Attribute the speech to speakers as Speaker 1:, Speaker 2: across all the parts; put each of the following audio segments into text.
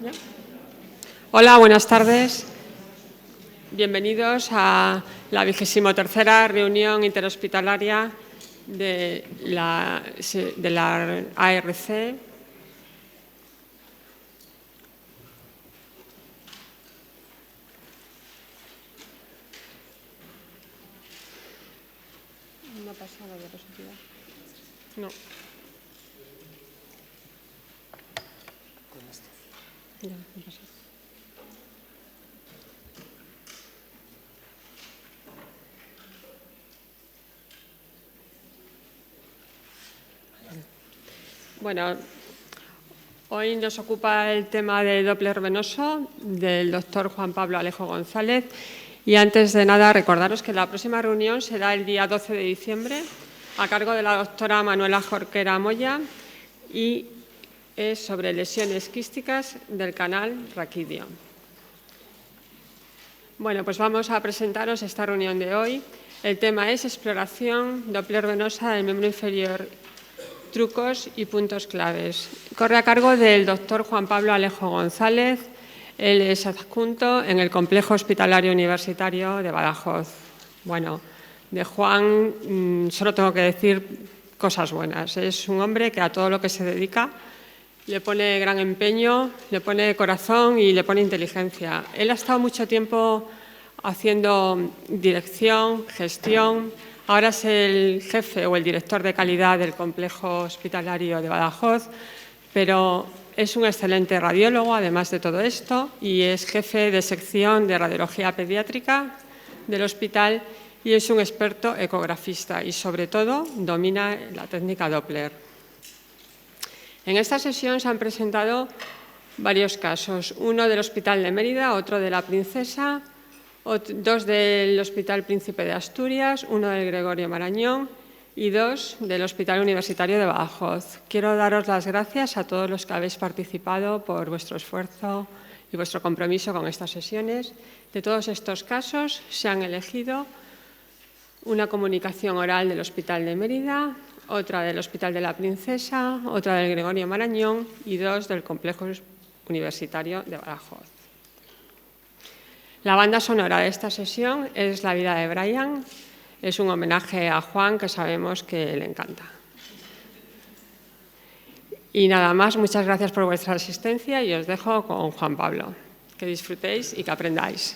Speaker 1: ¿Ya? Hola, buenas tardes. Bienvenidos a la 23ª reunión interhospitalaria de la ARC. No ha pasado la diapositiva. No. Ya, no pasa. Bueno, hoy nos ocupa el tema del Doppler venoso del doctor Juan Pablo Alejo González. Y antes de nada, recordaros que la próxima reunión será el día 12 de diciembre a cargo de la doctora Manuela Jorquera Moya y es sobre lesiones quísticas del canal raquídeo. Bueno, pues vamos a presentaros esta reunión de hoy. El tema es exploración Doppler venosa del miembro inferior, trucos y puntos claves. Corre a cargo del doctor Juan Pablo Alejo González. Él es adjunto en el Complejo Hospitalario Universitario de Badajoz. Bueno, de Juan solo tengo que decir cosas buenas. Es un hombre que a todo lo que se dedica le pone gran empeño, le pone corazón y le pone inteligencia. Él ha estado mucho tiempo haciendo dirección, gestión. Ahora es el jefe o el director de calidad del Complejo Hospitalario de Badajoz, pero es un excelente radiólogo, además de todo esto, y es jefe de sección de radiología pediátrica del hospital y es un experto ecografista y, sobre todo, domina la técnica Doppler. En esta sesión se han presentado varios casos, uno del Hospital de Mérida, otro de la Princesa, dos del Hospital Príncipe de Asturias, uno del Gregorio Marañón y dos del Hospital Universitario de Badajoz. Quiero daros las gracias a todos los que habéis participado por vuestro esfuerzo y vuestro compromiso con estas sesiones. De todos estos casos se han elegido una comunicación oral del Hospital de Mérida, otra del Hospital de la Princesa, otra del Gregorio Marañón y dos del Complejo Universitario de Badajoz. La banda sonora de esta sesión es La vida de Brian. Es un homenaje a Juan, que sabemos que le encanta. Y nada más, muchas gracias por vuestra asistencia y os dejo con Juan Pablo. Que disfrutéis y que aprendáis.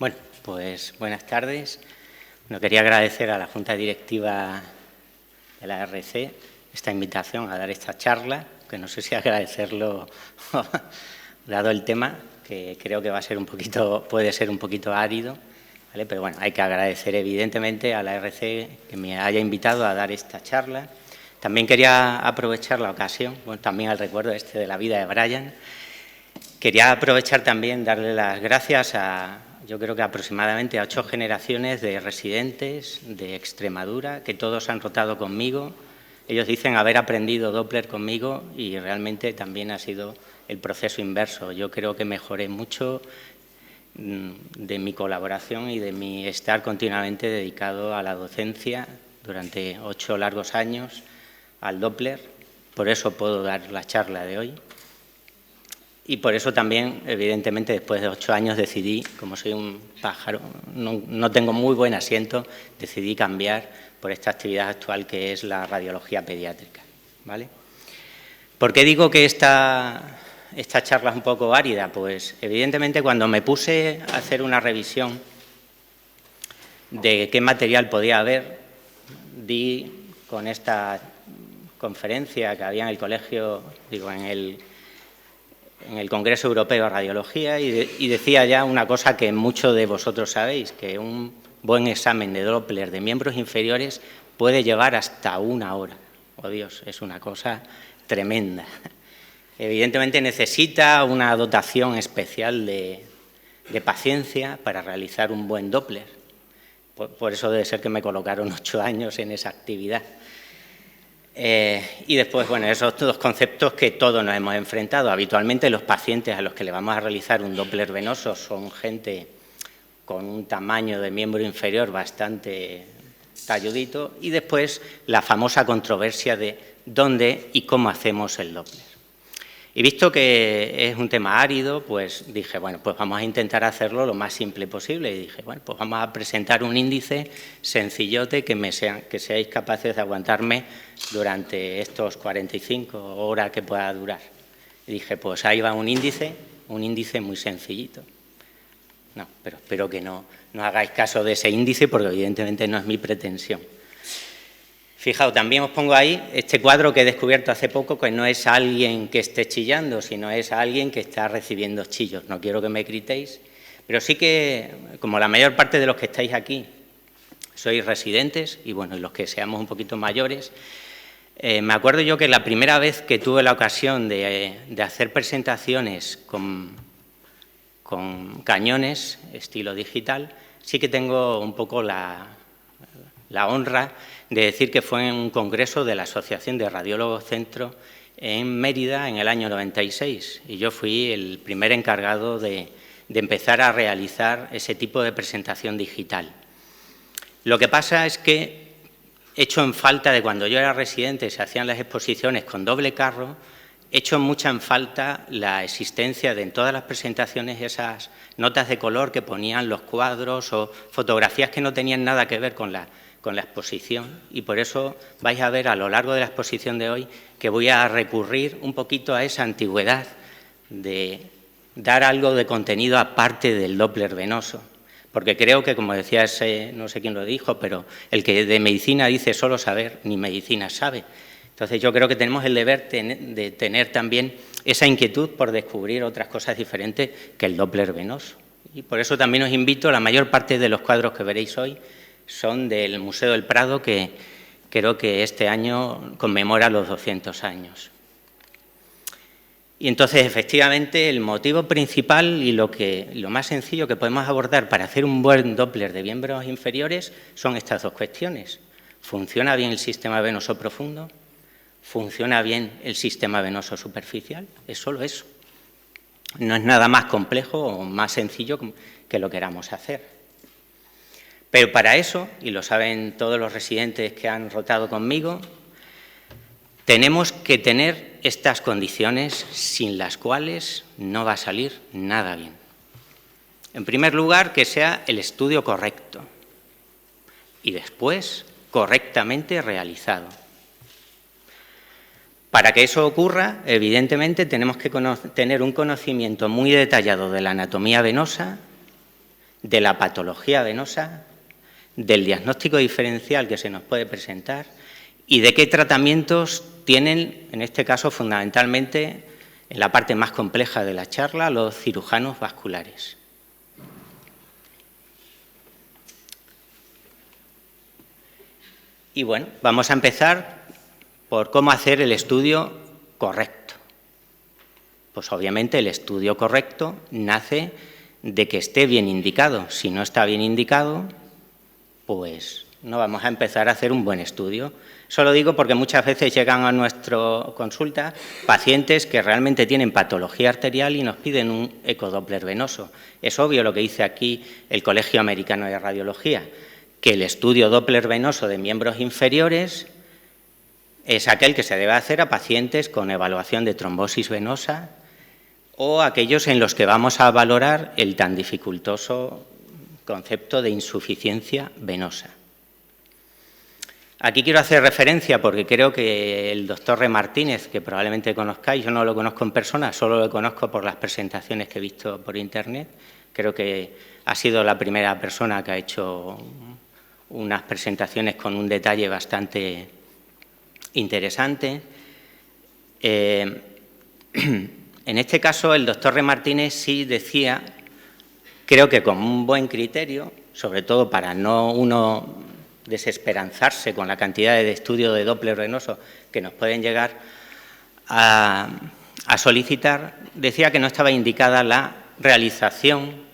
Speaker 2: Bueno, pues buenas tardes. Bueno, quería agradecer a la Junta Directiva de la ARC esta invitación a dar esta charla, que no sé si agradecerlo dado el tema, que creo que puede ser un poquito árido, ¿vale? Pero bueno, hay que agradecer evidentemente a la ARC que me haya invitado a dar esta charla. También quería aprovechar la ocasión, bueno, también al recuerdo de la vida de Brian. Quería aprovechar también darle las gracias yo creo que aproximadamente a 8 generaciones de residentes de Extremadura, que todos han rotado conmigo. Ellos dicen haber aprendido Doppler conmigo y realmente también ha sido el proceso inverso. Yo creo que mejoré mucho de mi colaboración y de mi estar continuamente dedicado a la docencia durante 8 largos años al Doppler. Por eso puedo dar la charla de hoy. Y por eso también, evidentemente, después de 8 años decidí, como soy un pájaro, no tengo muy buen asiento, decidí cambiar por esta actividad actual que es la radiología pediátrica, ¿vale? ¿Por qué digo que esta charla es un poco árida? Pues, evidentemente, cuando me puse a hacer una revisión de qué material podía haber, di con esta conferencia que había en el colegio, digo, en el Congreso Europeo de Radiología, y decía ya una cosa que muchos de vosotros sabéis, que un buen examen de Doppler de miembros inferiores puede llevar hasta 1 hora. Oh Dios, es una cosa tremenda. Evidentemente necesita una dotación especial de paciencia para realizar un buen Doppler. Por eso debe ser que me colocaron 8 años en esa actividad. Y después, bueno, esos 2 conceptos que todos nos hemos enfrentado. Habitualmente los pacientes a los que le vamos a realizar un Doppler venoso son gente con un tamaño de miembro inferior bastante talludito, y después la famosa controversia de dónde y cómo hacemos el Doppler. Y visto que es un tema árido, pues dije, bueno, pues vamos a intentar hacerlo lo más simple posible. Y dije, bueno, pues vamos a presentar un índice sencillote que seáis capaces de aguantarme durante estos 45 horas que pueda durar. Y dije, pues ahí va un índice muy sencillito. No, pero espero que no hagáis caso de ese índice, porque evidentemente no es mi pretensión. Fijaos, también os pongo ahí este cuadro que he descubierto hace poco, que no es alguien que esté chillando, sino es alguien que está recibiendo chillos. No quiero que me gritéis, pero sí que, como la mayor parte de los que estáis aquí sois residentes, y bueno, los que seamos un poquito mayores, me acuerdo yo que la primera vez que tuve la ocasión de hacer presentaciones con cañones estilo digital, sí que tengo un poco la honra de decir que fue en un congreso de la Asociación de Radiólogos Centro en Mérida en el año 96, y yo fui el primer encargado de empezar a realizar ese tipo de presentación digital. Lo que pasa es que echo en falta de cuando yo era residente, se hacían las exposiciones con doble carro, echo mucha en falta la existencia de en todas las presentaciones esas notas de color que ponían los cuadros o fotografías que no tenían nada que ver con la exposición, y por eso vais a ver a lo largo de la exposición de hoy que voy a recurrir un poquito a esa antigüedad de dar algo de contenido aparte del Doppler venoso, porque creo que, como decía no sé quién lo dijo, pero el que de medicina dice solo saber, ni medicina sabe. Entonces yo creo que tenemos el deber de tener también esa inquietud por descubrir otras cosas diferentes que el Doppler venoso, y por eso también os invito. La mayor parte de los cuadros que veréis hoy son del Museo del Prado, que creo que este año conmemora los 200 años. Y entonces, efectivamente, el motivo principal y lo más sencillo que podemos abordar para hacer un buen Doppler de miembros inferiores son estas 2 cuestiones. ¿Funciona bien el sistema venoso profundo? ¿Funciona bien el sistema venoso superficial? Es solo eso. No es nada más complejo o más sencillo que lo queramos hacer. Pero para eso, y lo saben todos los residentes que han rotado conmigo, tenemos que tener estas condiciones sin las cuales no va a salir nada bien. En primer lugar, que sea el estudio correcto y después correctamente realizado. Para que eso ocurra, evidentemente, tenemos que tener un conocimiento muy detallado de la anatomía venosa, de la patología venosa, del diagnóstico diferencial que se nos puede presentar y de qué tratamientos tienen, en este caso fundamentalmente, en la parte más compleja de la charla, los cirujanos vasculares. Y bueno, vamos a empezar por cómo hacer el estudio correcto. Pues obviamente el estudio correcto nace de que esté bien indicado. Si no está bien indicado, pues no vamos a empezar a hacer un buen estudio. Eso lo digo porque muchas veces llegan a nuestra consulta pacientes que realmente tienen patología arterial y nos piden un ecodoppler venoso. Es obvio lo que dice aquí el Colegio Americano de Radiología, que el estudio Doppler venoso de miembros inferiores es aquel que se debe hacer a pacientes con evaluación de trombosis venosa o aquellos en los que vamos a valorar el tan dificultoso concepto de insuficiencia venosa. Aquí quiero hacer referencia porque creo que el doctor Re Martínez, que probablemente conozcáis, yo no lo conozco en persona, solo lo conozco por las presentaciones que he visto por internet, creo que ha sido la primera persona que ha hecho unas presentaciones con un detalle bastante interesante. En este caso, el doctor Remartínez sí decía, creo que con un buen criterio, sobre todo para no uno desesperanzarse con la cantidad de estudios de Doppler venoso que nos pueden llegar a solicitar, decía que no estaba indicada la realización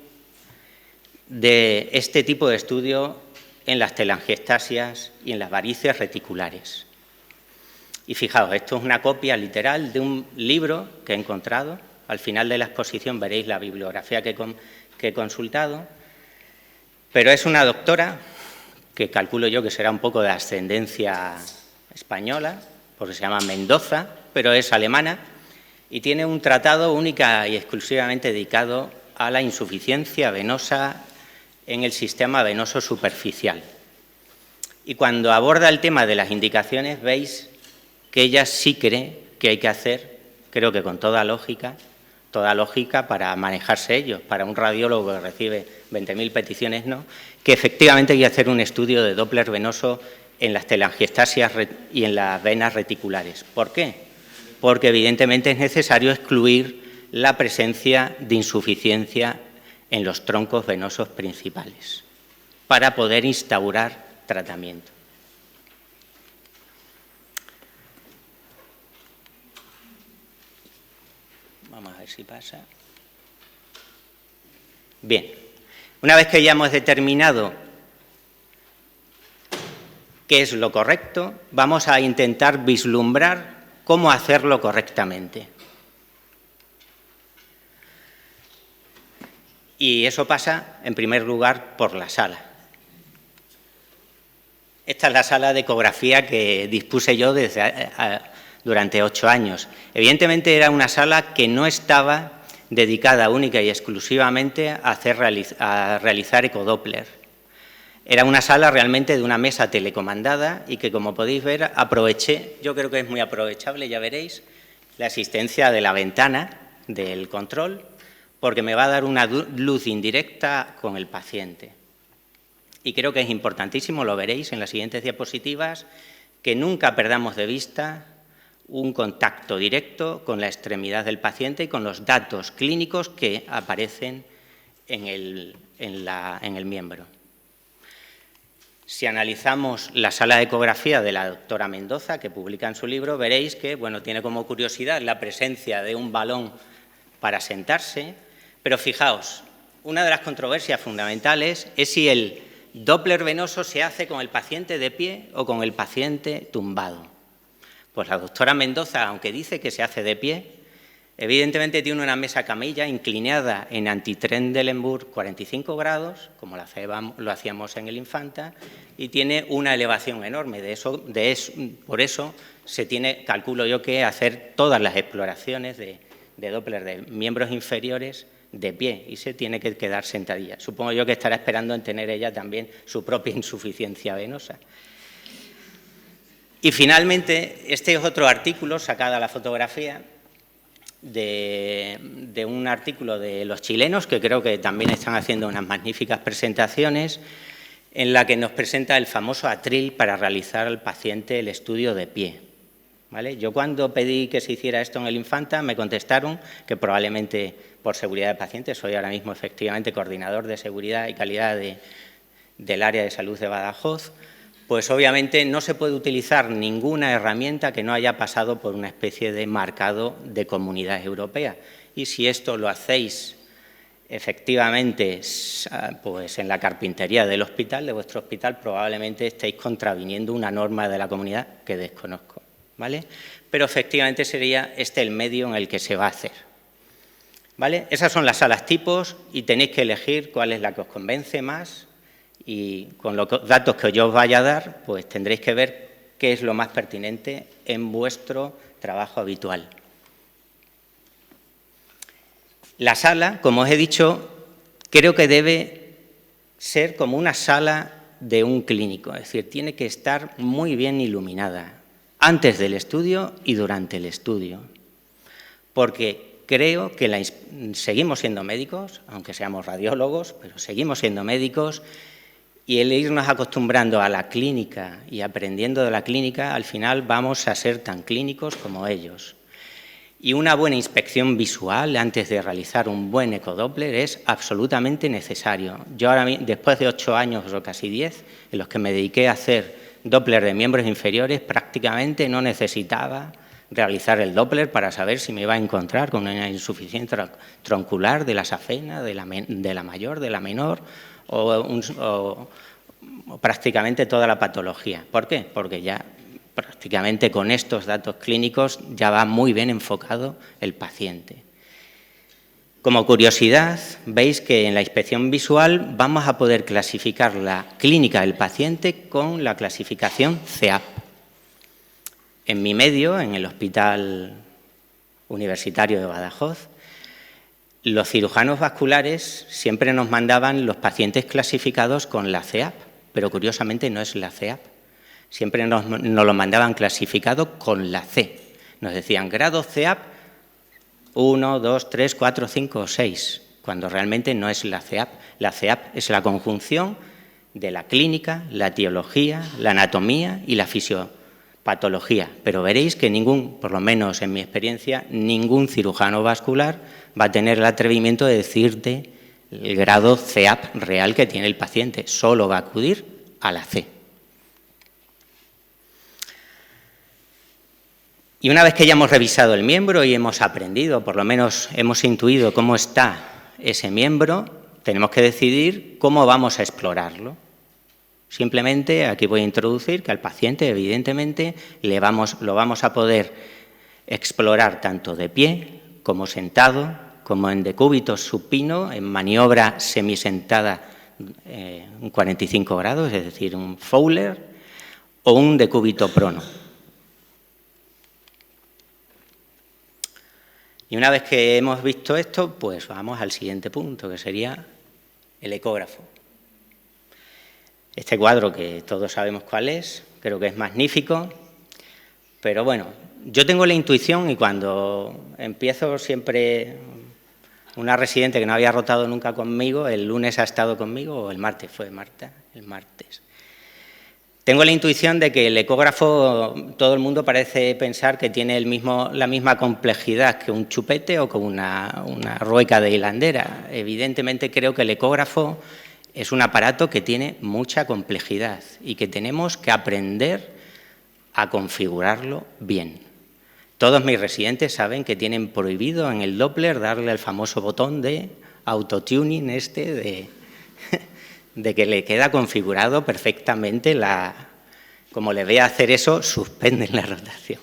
Speaker 2: de este tipo de estudio en las telangiectasias y en las varices reticulares. Y fijaos, esto es una copia literal de un libro que he encontrado. Al final de la exposición veréis la bibliografía que he consultado, pero es una doctora que calculo yo que será un poco de ascendencia española, porque se llama Mendoza, pero es alemana, y tiene un tratado única y exclusivamente dedicado a la insuficiencia venosa en el sistema venoso superficial. Y cuando aborda el tema de las indicaciones, veis que ella sí cree que hay que hacer, creo que con toda lógica para manejarse ellos, para un radiólogo que recibe 20.000 peticiones, no, que efectivamente hay que hacer un estudio de Doppler venoso en las telangiectasias y en las venas reticulares. ¿Por qué? Porque evidentemente es necesario excluir la presencia de insuficiencia en los troncos venosos principales para poder instaurar tratamiento. Vamos a ver si pasa. Bien, una vez que ya hemos determinado qué es lo correcto, vamos a intentar vislumbrar cómo hacerlo correctamente. Y eso pasa, en primer lugar, por la sala. Esta es la sala de ecografía que dispuse yo durante 8 años. Evidentemente era una sala que no estaba dedicada única y exclusivamente a realizar ecodoppler. Era una sala realmente de una mesa telecomandada y que, como podéis ver, aproveché, yo creo que es muy aprovechable, ya veréis, la existencia de la ventana del control, porque me va a dar una luz indirecta con el paciente. Y creo que es importantísimo, lo veréis en las siguientes diapositivas, que nunca perdamos de vista un contacto directo con la extremidad del paciente y con los datos clínicos que aparecen en el miembro. Si analizamos la sala de ecografía de la doctora Mendoza, que publica en su libro, veréis que tiene como curiosidad la presencia de un balón para sentarse, pero fijaos, una de las controversias fundamentales es si el Doppler venoso se hace con el paciente de pie o con el paciente tumbado. Pues la doctora Mendoza, aunque dice que se hace de pie, evidentemente tiene una mesa camilla inclinada en Antitrendelenburg 45 grados, como lo hacíamos en el Infanta, y tiene una elevación enorme. Por eso se tiene, calculo yo, que hacer todas las exploraciones de Doppler de miembros inferiores de pie y se tiene que quedar sentadilla. Supongo yo que estará esperando en tener ella también su propia insuficiencia venosa. Y finalmente, este es otro artículo, sacada la fotografía, de un artículo de los chilenos, que creo que también están haciendo unas magníficas presentaciones, en la que nos presenta el famoso atril para realizar al paciente el estudio de pie. ¿Vale? Yo cuando pedí que se hiciera esto en el Infanta, me contestaron que probablemente por seguridad de pacientes, soy ahora mismo efectivamente coordinador de seguridad y calidad del área de salud de Badajoz, pues obviamente no se puede utilizar ninguna herramienta que no haya pasado por una especie de marcado de Comunidad Europea. Y si esto lo hacéis efectivamente pues en la carpintería del hospital, de vuestro hospital, probablemente estéis contraviniendo una norma de la comunidad que desconozco, ¿vale? Pero efectivamente sería este el medio en el que se va a hacer, ¿vale? Esas son las salas tipos y tenéis que elegir cuál es la que os convence más. Y con los datos que yo os vaya a dar, pues tendréis que ver qué es lo más pertinente en vuestro trabajo habitual. La sala, como os he dicho, creo que debe ser como una sala de un clínico, es decir, tiene que estar muy bien iluminada antes del estudio y durante el estudio, porque creo que seguimos siendo médicos, aunque seamos radiólogos, pero seguimos siendo médicos. Y el irnos acostumbrando a la clínica y aprendiendo de la clínica, al final vamos a ser tan clínicos como ellos. Y una buena inspección visual antes de realizar un buen ecodoppler es absolutamente necesario. Yo ahora, después de 8 años o casi 10, en los que me dediqué a hacer Doppler de miembros inferiores, prácticamente no necesitaba realizar el Doppler para saber si me iba a encontrar con una insuficiencia troncular de la safena, de la mayor, de la menor, o prácticamente toda la patología. ¿Por qué? Porque ya prácticamente con estos datos clínicos ya va muy bien enfocado el paciente. Como curiosidad, veis que en la inspección visual vamos a poder clasificar la clínica del paciente con la clasificación CEAP. En mi medio, en el Hospital Universitario de Badajoz, los cirujanos vasculares siempre nos mandaban los pacientes clasificados con la CEAP, pero curiosamente no es la CEAP. Siempre nos lo mandaban clasificado con la C. Nos decían grado CEAP 1, 2, 3, 4, 5 o 6, cuando realmente no es la CEAP. La CEAP es la conjunción de la clínica, la etiología, la anatomía y la fisiopatología. Pero veréis que por lo menos en mi experiencia, ningún cirujano vascular va a tener el atrevimiento de decirte el grado CEAP real que tiene el paciente. Solo va a acudir a la C. Y una vez que ya hemos revisado el miembro y hemos aprendido, por lo menos hemos intuido cómo está ese miembro, tenemos que decidir cómo vamos a explorarlo. Simplemente aquí voy a introducir que al paciente, evidentemente, lo vamos a poder explorar tanto de pie como sentado, como en decúbito supino, en maniobra semisentada en 45 grados, es decir, un Fowler, o un decúbito prono. Y una vez que hemos visto esto, pues vamos al siguiente punto, que sería el ecógrafo. Este cuadro, que todos sabemos cuál es, creo que es magnífico, pero bueno, yo tengo la intuición y cuando empiezo siempre, una residente que no había rotado nunca conmigo, el lunes ha estado conmigo, o el martes, fue Marta, el martes. Tengo la intuición de que el ecógrafo, todo el mundo parece pensar que tiene la misma complejidad que un chupete o que una rueca de hilandera. Evidentemente creo que el ecógrafo es un aparato que tiene mucha complejidad y que tenemos que aprender a configurarlo bien. Todos mis residentes saben que tienen prohibido en el Doppler darle al famoso botón de autotuning de que le queda configurado perfectamente como le vea hacer eso, suspenden la rotación.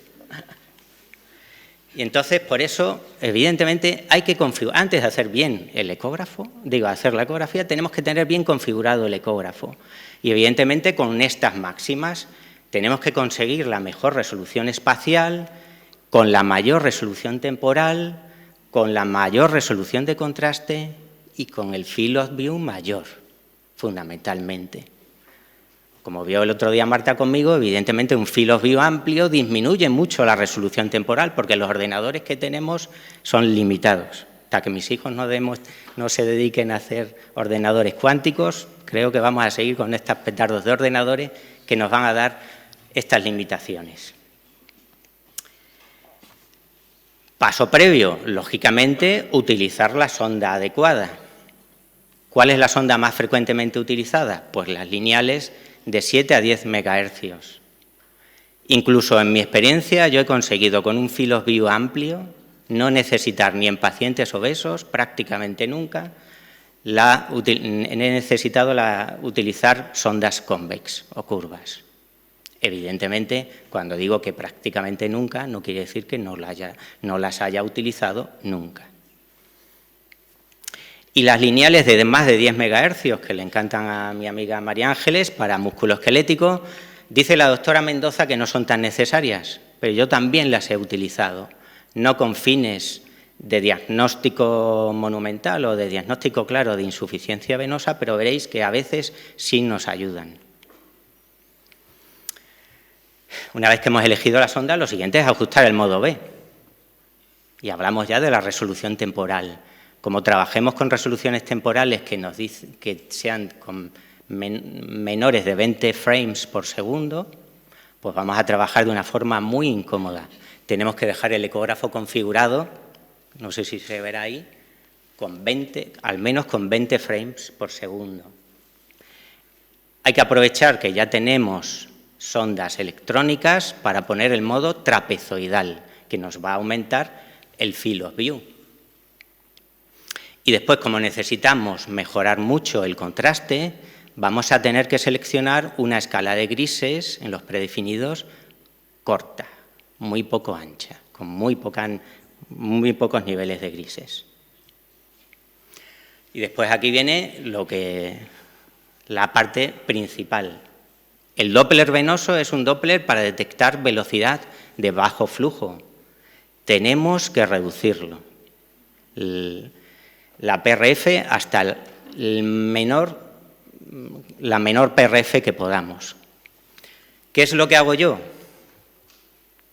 Speaker 2: Y entonces, por eso, evidentemente, hay que configurar, antes de hacer bien el ecógrafo, hacer la ecografía, tenemos que tener bien configurado el ecógrafo. Y evidentemente, con estas máximas, tenemos que conseguir la mejor resolución espacial, con la mayor resolución temporal, con la mayor resolución de contraste y con el field of view mayor, fundamentalmente. Como vio el otro día Marta conmigo, evidentemente un field of view amplio disminuye mucho la resolución temporal porque los ordenadores que tenemos son limitados. Hasta que mis hijos no se dediquen a hacer ordenadores cuánticos, creo que vamos a seguir con estos petardos de ordenadores que nos van a dar estas limitaciones. Paso previo, lógicamente, utilizar la sonda adecuada. ¿Cuál es la sonda más frecuentemente utilizada? Pues las lineales de 7 a 10 megahercios. Incluso en mi experiencia yo he conseguido con un field of view amplio no necesitar ni en pacientes obesos, prácticamente nunca, he necesitado utilizar sondas convex o curvas. Evidentemente, cuando digo que prácticamente nunca, no quiere decir que no las haya utilizado nunca. Y las lineales de más de 10 megahercios, que le encantan a mi amiga María Ángeles, para músculo esquelético, dice la doctora Mendoza que no son tan necesarias, pero yo también las he utilizado, no con fines de diagnóstico monumental o de diagnóstico claro de insuficiencia venosa, pero veréis que a veces sí nos ayudan. Una vez que hemos elegido la sonda, lo siguiente es ajustar el modo B. Y hablamos ya de la resolución temporal. Como trabajemos con resoluciones temporales que sean con menores de 20 frames por segundo, pues vamos a trabajar de una forma muy incómoda. Tenemos que dejar el ecógrafo configurado, no sé si se verá ahí, con 20, al menos con 20 frames por segundo. Hay que aprovechar que ya tenemos sondas electrónicas para poner el modo trapezoidal, que nos va a aumentar el field of view. Y después, como necesitamos mejorar mucho el contraste, vamos a tener que seleccionar una escala de grises en los predefinidos corta, muy poco ancha, con muy pocos niveles de grises. Y después aquí viene la parte principal. El Doppler venoso es un Doppler para detectar velocidad de bajo flujo. Tenemos que reducirlo. La PRF hasta la menor PRF que podamos. ¿Qué es lo que hago yo?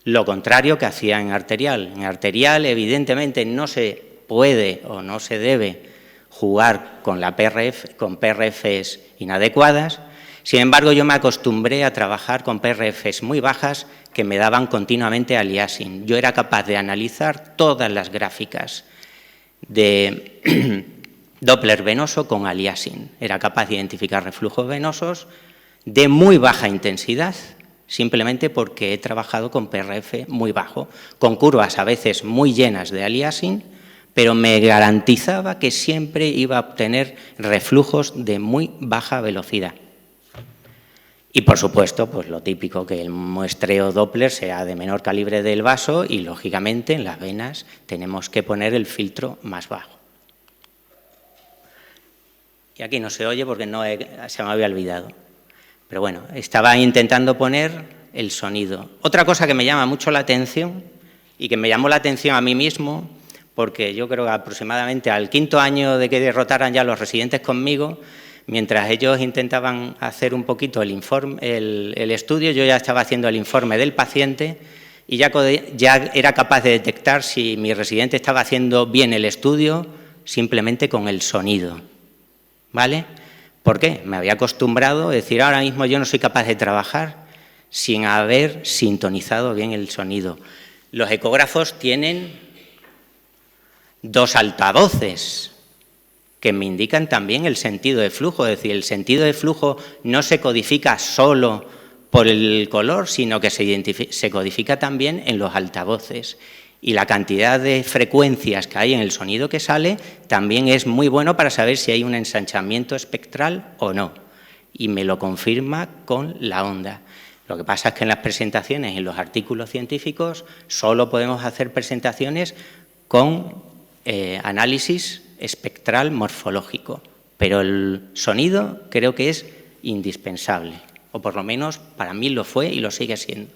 Speaker 2: Lo contrario que hacía en arterial. En arterial, evidentemente, no se puede o no se debe jugar con PRFs inadecuadas. Sin embargo, yo me acostumbré a trabajar con PRFs muy bajas que me daban continuamente aliasing. Yo era capaz de analizar todas las gráficas de Doppler venoso con aliasing. Era capaz de identificar reflujos venosos de muy baja intensidad, simplemente porque he trabajado con PRF muy bajo, con curvas a veces muy llenas de aliasing, pero me garantizaba que siempre iba a obtener reflujos de muy baja velocidad. Y, por supuesto, pues lo típico, que el muestreo Doppler sea de menor calibre del vaso y, lógicamente, en las venas tenemos que poner el filtro más bajo. Y aquí no se oye porque se me había olvidado. Pero bueno, estaba intentando poner el sonido. Otra cosa que me llama mucho la atención y que me llamó la atención a mí mismo, porque yo creo que aproximadamente al 5.º año de que derrotaran ya los residentes conmigo, mientras ellos intentaban hacer un poquito el estudio, yo ya estaba haciendo el informe del paciente y ya era capaz de detectar si mi residente estaba haciendo bien el estudio simplemente con el sonido, ¿vale? ¿Por qué? Me había acostumbrado a decir, ahora mismo yo no soy capaz de trabajar sin haber sintonizado bien el sonido. Los ecógrafos tienen 2 altavoces que me indican también el sentido de flujo, es decir, el sentido de flujo no se codifica solo por el color, sino que se codifica también en los altavoces. Y la cantidad de frecuencias que hay en el sonido que sale también es muy bueno para saber si hay un ensanchamiento espectral o no. Y me lo confirma con la onda. Lo que pasa es que en las presentaciones, en los artículos científicos, solo podemos hacer presentaciones con análisis espectral morfológico, pero el sonido creo que es indispensable, o por lo menos para mí lo fue y lo sigue siendo.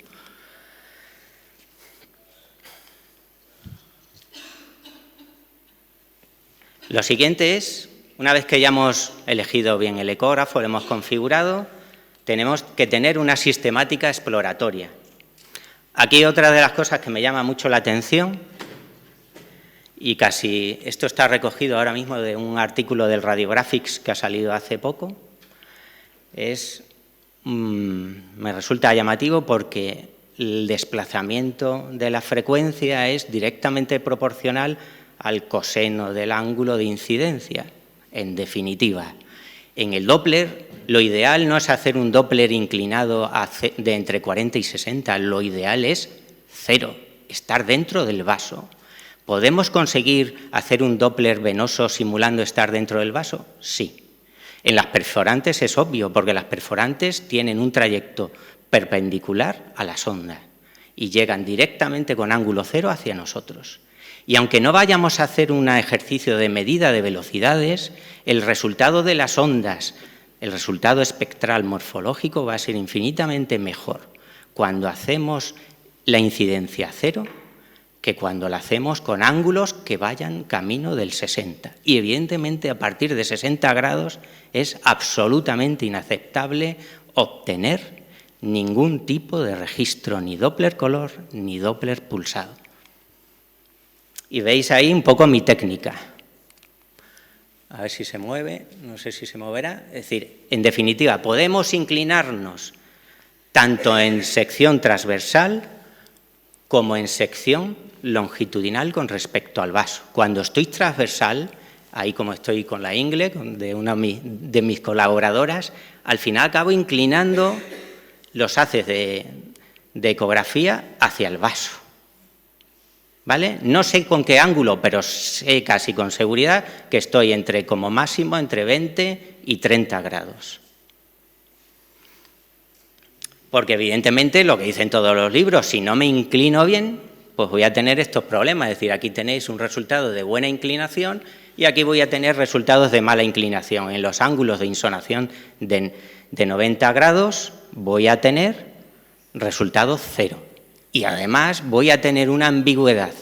Speaker 2: Lo siguiente es, una vez que ya hemos elegido bien el ecógrafo, lo hemos configurado, tenemos que tener una sistemática exploratoria. Aquí otra de las cosas que me llama mucho la atención, y casi esto está recogido ahora mismo de un artículo del Radiographics que ha salido hace poco, me resulta llamativo porque el desplazamiento de la frecuencia es directamente proporcional al coseno del ángulo de incidencia. En definitiva, en el Doppler lo ideal no es hacer un Doppler inclinado de entre 40 y 60, lo ideal es 0, estar dentro del vaso. ¿Podemos conseguir hacer un Doppler venoso simulando estar dentro del vaso? Sí. En las perforantes es obvio, porque las perforantes tienen un trayecto perpendicular a la sonda y llegan directamente con ángulo 0 hacia nosotros. Y aunque no vayamos a hacer un ejercicio de medida de velocidades, el resultado de las ondas, el resultado espectral morfológico va a ser infinitamente mejor cuando hacemos la incidencia 0 que cuando la hacemos con ángulos que vayan camino del 60. Y evidentemente a partir de 60 grados es absolutamente inaceptable obtener ningún tipo de registro, ni Doppler color, ni Doppler pulsado. Y veis ahí un poco mi técnica. A ver si se mueve, no sé si se moverá. Es decir, en definitiva, podemos inclinarnos tanto en sección transversal como en sección longitudinal con respecto al vaso. Cuando estoy transversal, ahí como estoy con la ingle, de una de mis colaboradoras, al final acabo inclinando los haces de ecografía hacia el vaso. ¿Vale? No sé con qué ángulo, pero sé casi con seguridad que estoy como máximo entre 20 y 30 grados. Porque evidentemente lo que dicen todos los libros, si no me inclino bien, pues voy a tener estos problemas. Es decir, aquí tenéis un resultado de buena inclinación y aquí voy a tener resultados de mala inclinación. En los ángulos de insonación de 90 grados voy a tener resultado 0. Y además voy a tener una ambigüedad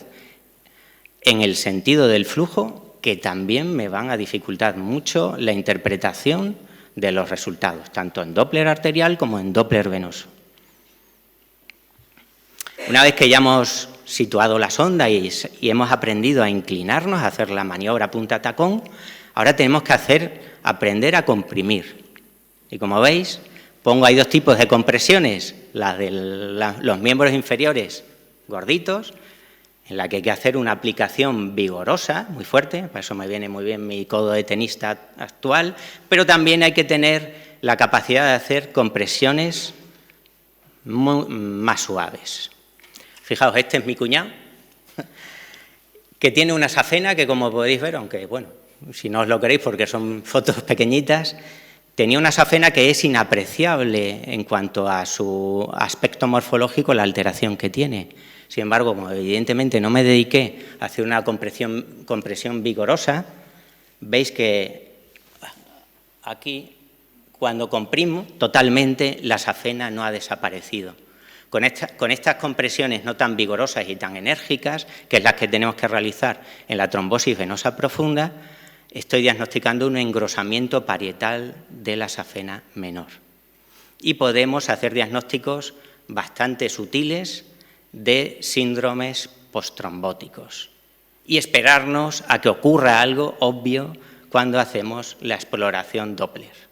Speaker 2: en el sentido del flujo que también me van a dificultar mucho la interpretación de los resultados, tanto en Doppler arterial como en Doppler venoso. Una vez que ya hemos situado la sonda y hemos aprendido a inclinarnos, a hacer la maniobra punta tacón, ahora tenemos que aprender a comprimir. Y como veis, pongo ahí dos tipos de compresiones, las de los miembros inferiores gorditos, en la que hay que hacer una aplicación vigorosa, muy fuerte, para eso me viene muy bien mi codo de tenista actual, pero también hay que tener la capacidad de hacer compresiones más suaves. Fijaos, este es mi cuñado, que tiene una safena que, como podéis ver, aunque, bueno, si no os lo queréis porque son fotos pequeñitas, tenía una safena que es inapreciable en cuanto a su aspecto morfológico, la alteración que tiene. Sin embargo, como evidentemente no me dediqué a hacer una compresión vigorosa, veis que aquí, cuando comprimo totalmente, la safena no ha desaparecido. Con estas compresiones no tan vigorosas y tan enérgicas, que es las que tenemos que realizar en la trombosis venosa profunda, estoy diagnosticando un engrosamiento parietal de la safena menor. Y podemos hacer diagnósticos bastante sutiles de síndromes posttrombóticos y esperarnos a que ocurra algo obvio cuando hacemos la exploración Doppler.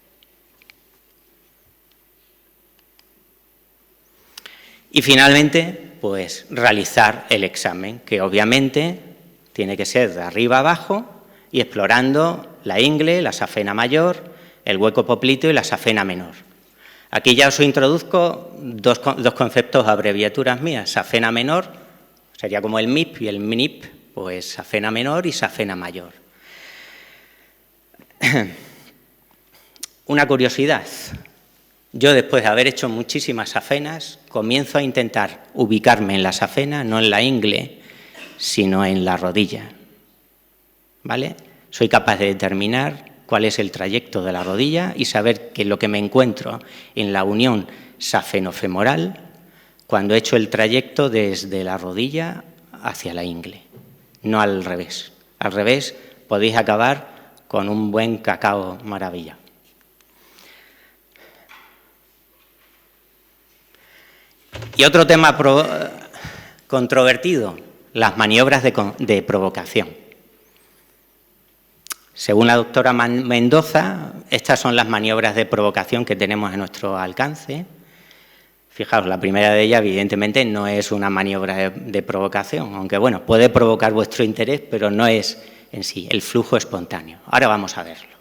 Speaker 2: Y finalmente, pues realizar el examen, que obviamente tiene que ser de arriba abajo y explorando la ingle, la safena mayor, el hueco popliteo y la safena menor. Aquí ya os introduzco dos conceptos, abreviaturas mías. Safena menor sería como el MIP y el MNIP, pues safena menor y safena mayor. Una curiosidad. Yo, después de haber hecho muchísimas safenas, comienzo a intentar ubicarme en la safena, no en la ingle, sino en la rodilla. ¿Vale? Soy capaz de determinar cuál es el trayecto de la rodilla y saber que lo que me encuentro en la unión safenofemoral cuando he hecho el trayecto desde la rodilla hacia la ingle, no al revés. Al revés podéis acabar con un buen cacao maravilla. Y otro tema controvertido, las maniobras de provocación. Según la doctora Mendoza, estas son las maniobras de provocación que tenemos a nuestro alcance. Fijaos, la primera de ellas, evidentemente, no es una maniobra de provocación, aunque, bueno, puede provocar vuestro interés, pero no es en sí el flujo espontáneo. Ahora vamos a verlo.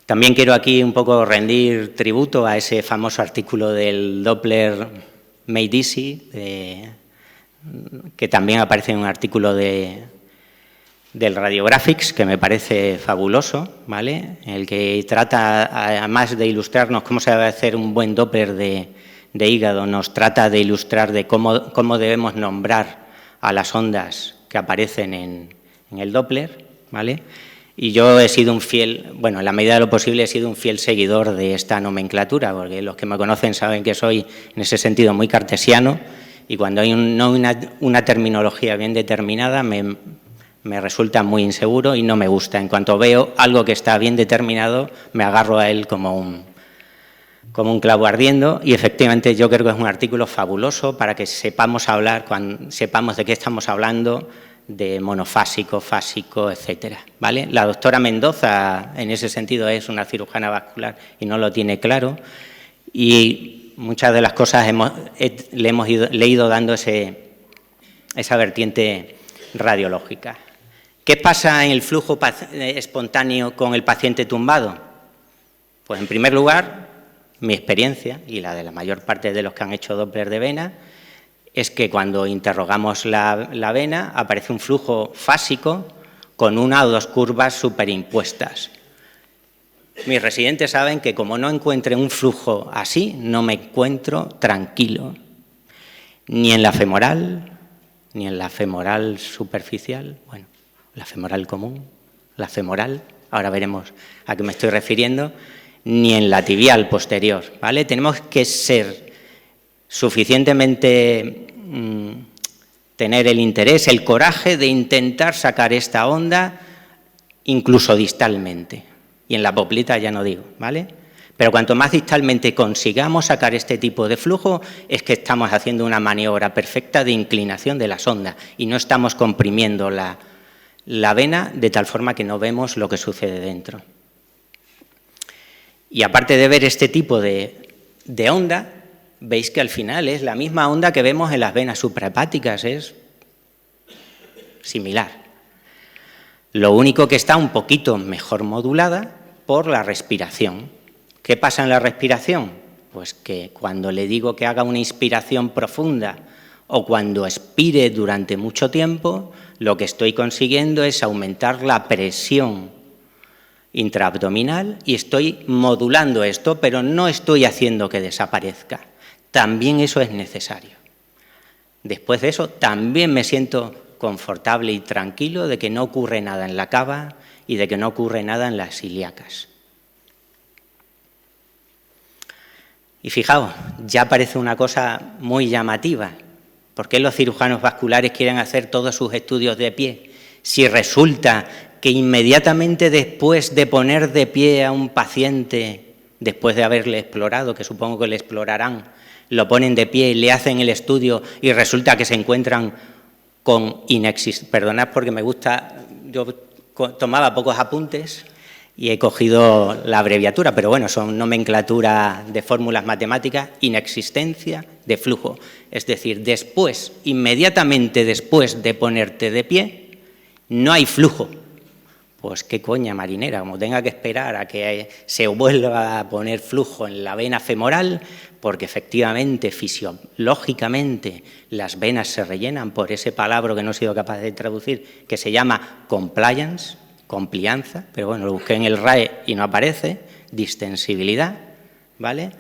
Speaker 2: También quiero aquí un poco rendir tributo a ese famoso artículo del Doppler Made Easy, que también aparece en un artículo del Radiographics, que me parece fabuloso, ¿vale? El que trata, además de ilustrarnos cómo se debe hacer un buen Doppler de hígado, nos trata de ilustrar de cómo debemos nombrar a las ondas que aparecen en el Doppler, ¿vale? Y yo he sido un fiel, bueno, en la medida de lo posible he sido un fiel seguidor de esta nomenclatura, porque los que me conocen saben que soy, en ese sentido, muy cartesiano, y cuando hay una terminología bien determinada me resulta muy inseguro y no me gusta. En cuanto veo algo que está bien determinado, me agarro a él como un clavo ardiendo, y efectivamente yo creo que es un artículo fabuloso para que sepamos hablar, sepamos de qué estamos hablando, de monofásico, fásico, etcétera, ¿vale? La doctora Mendoza, en ese sentido, es una cirujana vascular y no lo tiene claro, y muchas de las cosas le hemos ido dando esa vertiente radiológica. ¿Qué pasa en el flujo espontáneo con el paciente tumbado? Pues, en primer lugar, mi experiencia y la de la mayor parte de los que han hecho Doppler de vena es que cuando interrogamos la vena aparece un flujo fásico con una o dos curvas superimpuestas. Mis residentes saben que como no encuentre un flujo así, no me encuentro tranquilo, ni en la femoral, ni en la femoral superficial, bueno, la femoral común, la femoral, ahora veremos a qué me estoy refiriendo, ni en la tibial posterior, ¿vale? Tenemos que ser suficientemente, tener el interés, el coraje de intentar sacar esta onda incluso distalmente, y en la poplita ya no digo, ¿vale? Pero cuanto más distalmente consigamos sacar este tipo de flujo, es que estamos haciendo una maniobra perfecta de inclinación de la sonda y no estamos comprimiendo la vena de tal forma que no vemos lo que sucede dentro. Y aparte de ver este tipo de onda, veis que al final es la misma onda que vemos en las venas suprahepáticas, es similar. Lo único que está un poquito mejor modulada por la respiración. ¿Qué pasa en la respiración? Pues que cuando le digo que haga una inspiración profunda o cuando expire durante mucho tiempo, lo que estoy consiguiendo es aumentar la presión intraabdominal y estoy modulando esto, pero no estoy haciendo que desaparezca. También eso es necesario. Después de eso, también me siento confortable y tranquilo de que no ocurre nada en la cava y de que no ocurre nada en las ilíacas. Y fijaos, ya parece una cosa muy llamativa. ¿Por qué los cirujanos vasculares quieren hacer todos sus estudios de pie? Si resulta que inmediatamente después de poner de pie a un paciente, después de haberle explorado, que supongo que le explorarán, lo ponen de pie y le hacen el estudio y resulta que se encuentran con perdonad porque me gusta, yo tomaba pocos apuntes y he cogido la abreviatura, pero bueno, son nomenclatura de fórmulas matemáticas, inexistencia de flujo. Es decir, después, inmediatamente después de ponerte de pie, no hay flujo. Pues qué coña marinera, como tenga que esperar a que se vuelva a poner flujo en la vena femoral, porque efectivamente, fisiológicamente, las venas se rellenan por ese palabra que no he sido capaz de traducir, que se llama compliance, complianza, pero bueno, lo busqué en el RAE y no aparece, distensibilidad, ¿vale?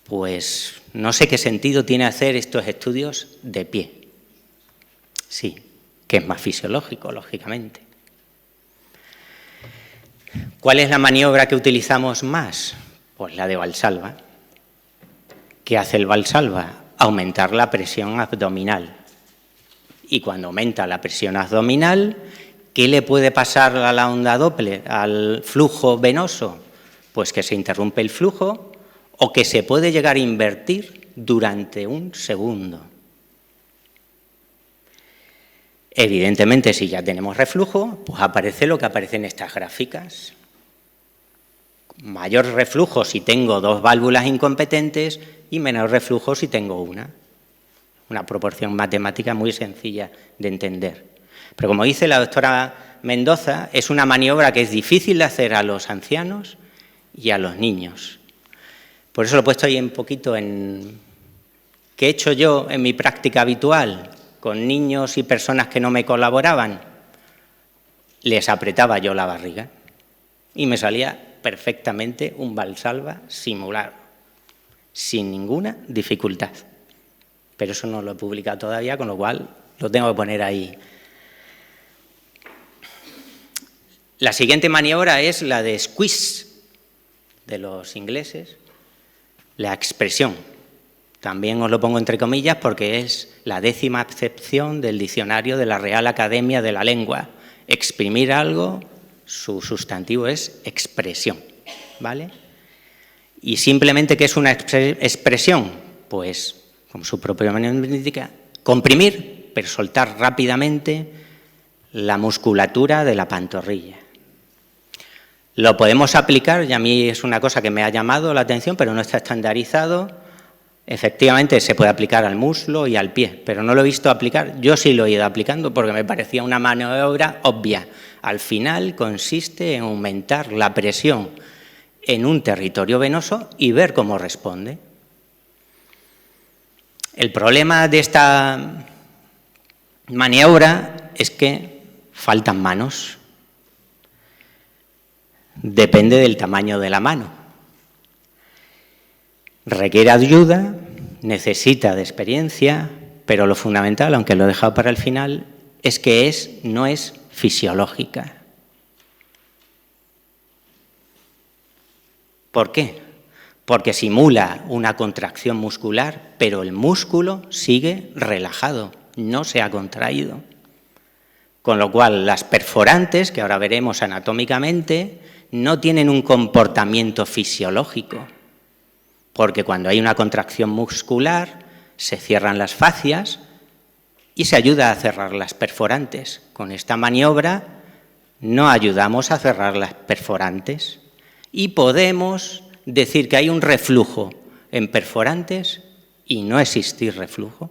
Speaker 2: Pues no sé qué sentido tiene hacer estos estudios de pie. Sí, que es más fisiológico, lógicamente. ¿Cuál es la maniobra que utilizamos más? Pues la de Valsalva. ¿Qué hace el Valsalva? Aumentar la presión abdominal. Y cuando aumenta la presión abdominal, ¿qué le puede pasar a la onda Doppler, al flujo venoso? Pues que se interrumpe el flujo o que se puede llegar a invertir durante un segundo. Evidentemente, si ya tenemos reflujo, pues aparece lo que aparece en estas gráficas. Mayor reflujo si tengo dos válvulas incompetentes y menor reflujo si tengo una. Una proporción matemática muy sencilla de entender. Pero como dice la doctora Mendoza, es una maniobra que es difícil de hacer a los ancianos y a los niños. Por eso lo he puesto ahí un poquito en qué he hecho yo en mi práctica habitual con niños y personas que no me colaboraban. Les apretaba yo la barriga y me salía perfectamente un Valsalva simulado, sin ninguna dificultad. Pero eso no lo he publicado todavía, con lo cual lo tengo que poner ahí. La siguiente maniobra es la de squeeze, de los ingleses, la expresión. También os lo pongo entre comillas porque es la 10ª acepción del diccionario de la Real Academia de la Lengua. Exprimir algo, su sustantivo es expresión, ¿vale? Y simplemente, ¿qué es una expresión? Pues, como su propio nombre indica, comprimir, pero soltar rápidamente la musculatura de la pantorrilla. Lo podemos aplicar, y a mí es una cosa que me ha llamado la atención, pero no está estandarizado. Efectivamente, se puede aplicar al muslo y al pie, pero no lo he visto aplicar. Yo sí lo he ido aplicando porque me parecía una maniobra obvia. Al final consiste en aumentar la presión en un territorio venoso y ver cómo responde. El problema de esta maniobra es que faltan manos. Depende del tamaño de la mano. Requiere ayuda, necesita de experiencia, pero lo fundamental, aunque lo he dejado para el final, es que no es fisiológica. ¿Por qué? Porque simula una contracción muscular, pero el músculo sigue relajado, no se ha contraído. Con lo cual, las perforantes, que ahora veremos anatómicamente, no tienen un comportamiento fisiológico, porque cuando hay una contracción muscular se cierran las fascias y se ayuda a cerrar las perforantes. Con esta maniobra no ayudamos a cerrar las perforantes y podemos decir que hay un reflujo en perforantes y no existir reflujo.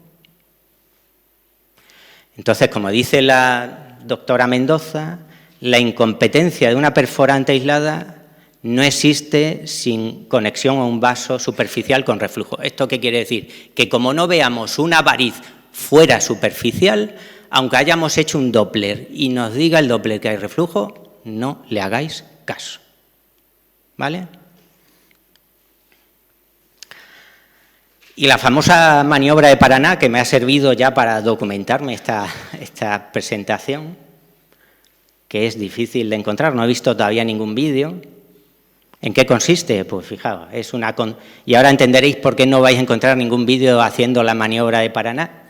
Speaker 2: Entonces, como dice la doctora Mendoza, la incompetencia de una perforante aislada no existe sin conexión a un vaso superficial con reflujo. ¿Esto qué quiere decir? Que como no veamos una variz fuera superficial, aunque hayamos hecho un Doppler y nos diga el Doppler que hay reflujo, no le hagáis caso. ¿Vale? Y la famosa maniobra de Paraná, que me ha servido ya para documentarme esta presentación, que es difícil de encontrar, no he visto todavía ningún vídeo. ¿En qué consiste? Pues fijaos, y ahora entenderéis por qué no vais a encontrar ningún vídeo haciendo la maniobra de Paraná,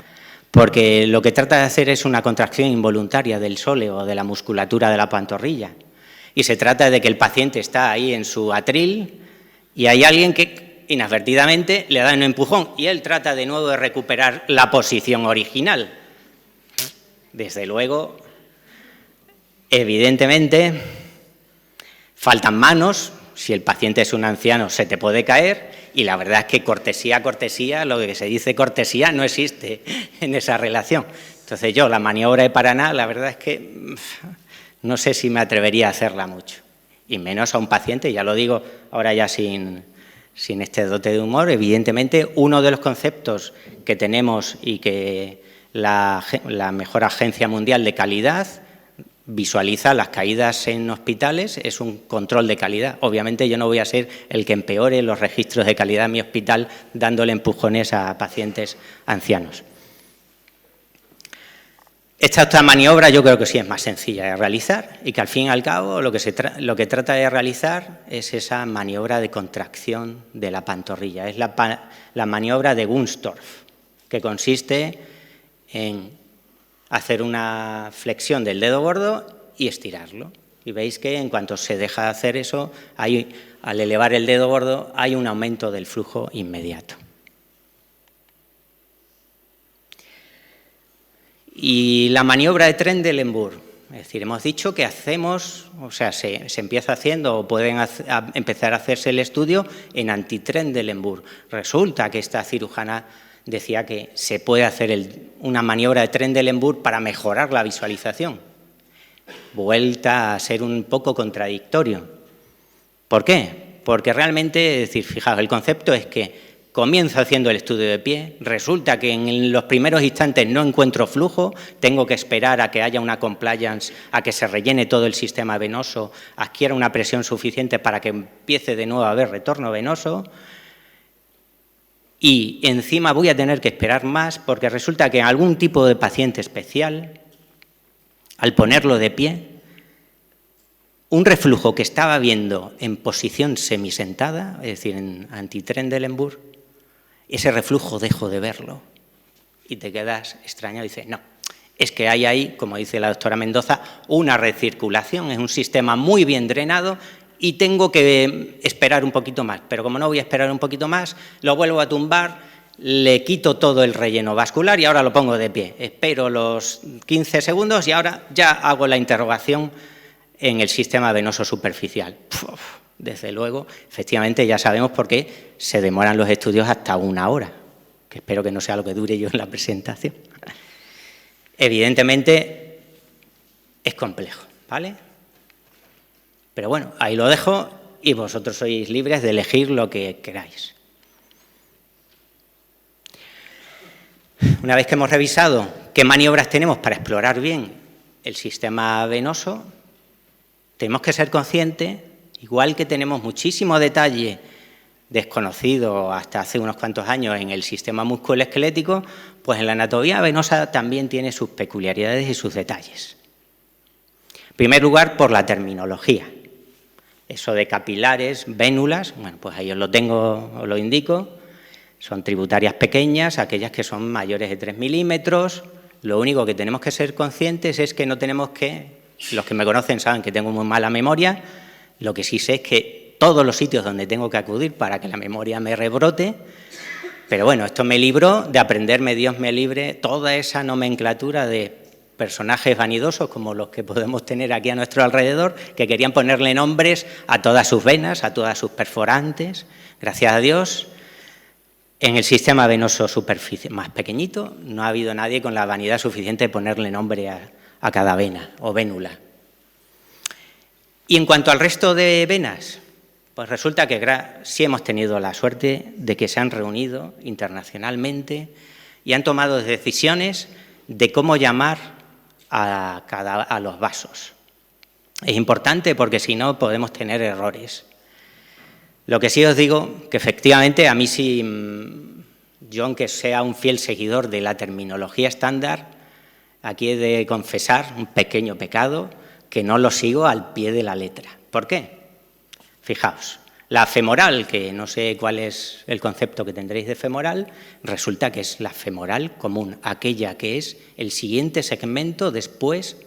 Speaker 2: porque lo que trata de hacer es una contracción involuntaria del sóleo o de la musculatura de la pantorrilla. Y se trata de que el paciente está ahí en su atril y hay alguien que inadvertidamente le da un empujón y él trata de nuevo de recuperar la posición original. Desde luego, evidentemente, faltan manos. Si el paciente es un anciano, se te puede caer, y la verdad es que cortesía, lo que se dice cortesía, no existe en esa relación. Entonces yo, la maniobra de Paraná, la verdad es que no sé si me atrevería a hacerla mucho, y menos a un paciente, ya lo digo ahora ya sin este dote de humor. Evidentemente, uno de los conceptos que tenemos y que la mejor agencia mundial de calidad visualiza las caídas en hospitales, es un control de calidad. Obviamente yo no voy a ser el que empeore los registros de calidad en mi hospital dándole empujones a pacientes ancianos. Esta otra maniobra yo creo que sí es más sencilla de realizar y que al fin y al cabo lo que trata de realizar es esa maniobra de contracción de la pantorrilla. Es la maniobra de Wunstorff, que consiste en hacer una flexión del dedo gordo y estirarlo. Y veis que en cuanto se deja de hacer eso, al elevar el dedo gordo hay un aumento del flujo inmediato. Y la maniobra de Trendelenburg, es decir, hemos dicho que hacemos, o sea, se empieza haciendo o pueden empezar a hacerse el estudio en anti-Trendelenburg. Resulta que esta cirujana decía que se puede hacer una maniobra de Trendelenburg para mejorar la visualización. Vuelta a ser un poco contradictorio. ¿Por qué? Porque realmente, es decir, fijaos, el concepto es que comienzo haciendo el estudio de pie, resulta que en los primeros instantes no encuentro flujo, tengo que esperar a que haya una compliance, a que se rellene todo el sistema venoso, adquiera una presión suficiente para que empiece de nuevo a haber retorno venoso. Y encima voy a tener que esperar más porque resulta que en algún tipo de paciente especial, al ponerlo de pie, un reflujo que estaba viendo en posición semisentada, es decir, en anti-Trendelenburg, ese reflujo dejo de verlo y te quedas extrañado y dices, no, es que hay ahí, como dice la doctora Mendoza, una recirculación, es un sistema muy bien drenado y tengo que esperar un poquito más, pero como no voy a esperar un poquito más, lo vuelvo a tumbar le quito todo el relleno vascular y ahora lo pongo de pie. Espero los 15 segundos y ahora ya hago la interrogación en el sistema venoso superficial. Desde luego, efectivamente, ya sabemos por qué se demoran los estudios hasta 1 hora, que espero que no sea lo que dure yo en la presentación. Evidentemente, es complejo, ¿vale? Pero bueno, ahí lo dejo y vosotros sois libres de elegir lo que queráis. Una vez que hemos revisado qué maniobras tenemos para explorar bien el sistema venoso, tenemos que ser conscientes, igual que tenemos muchísimo detalle desconocido hasta hace unos cuantos años en el sistema musculoesquelético, pues en la anatomía venosa también tiene sus peculiaridades y sus detalles. En primer lugar, por la terminología. Eso de capilares, vénulas, bueno, pues ahí os lo tengo, os lo indico. Son tributarias pequeñas, aquellas que son mayores de 3 milímetros. Lo único que tenemos que ser conscientes es que no tenemos que, los que me conocen saben que tengo muy mala memoria, lo que sí sé es que todos los sitios donde tengo que acudir para que la memoria me rebrote, pero bueno, esto me libró de aprenderme, Dios me libre, toda esa nomenclatura de personajes vanidosos como los que podemos tener aquí a nuestro alrededor, que querían ponerle nombres a todas sus venas, a todas sus perforantes. Gracias a Dios, en el sistema venoso superficial más pequeñito no ha habido nadie con la vanidad suficiente de ponerle nombre a cada vena o vénula. Y en cuanto al resto de venas, pues resulta que sí hemos tenido la suerte de que se han reunido internacionalmente y han tomado decisiones de cómo llamar a los vasos. Es importante porque si no podemos tener errores. Lo que sí os digo, que efectivamente a mí sí, yo aunque sea un fiel seguidor de la terminología estándar, aquí he de confesar un pequeño pecado, que no lo sigo al pie de la letra. ¿Por qué? Fijaos, la femoral, que no sé cuál es el concepto que tendréis de femoral, resulta que es la femoral común, aquella que es el siguiente segmento después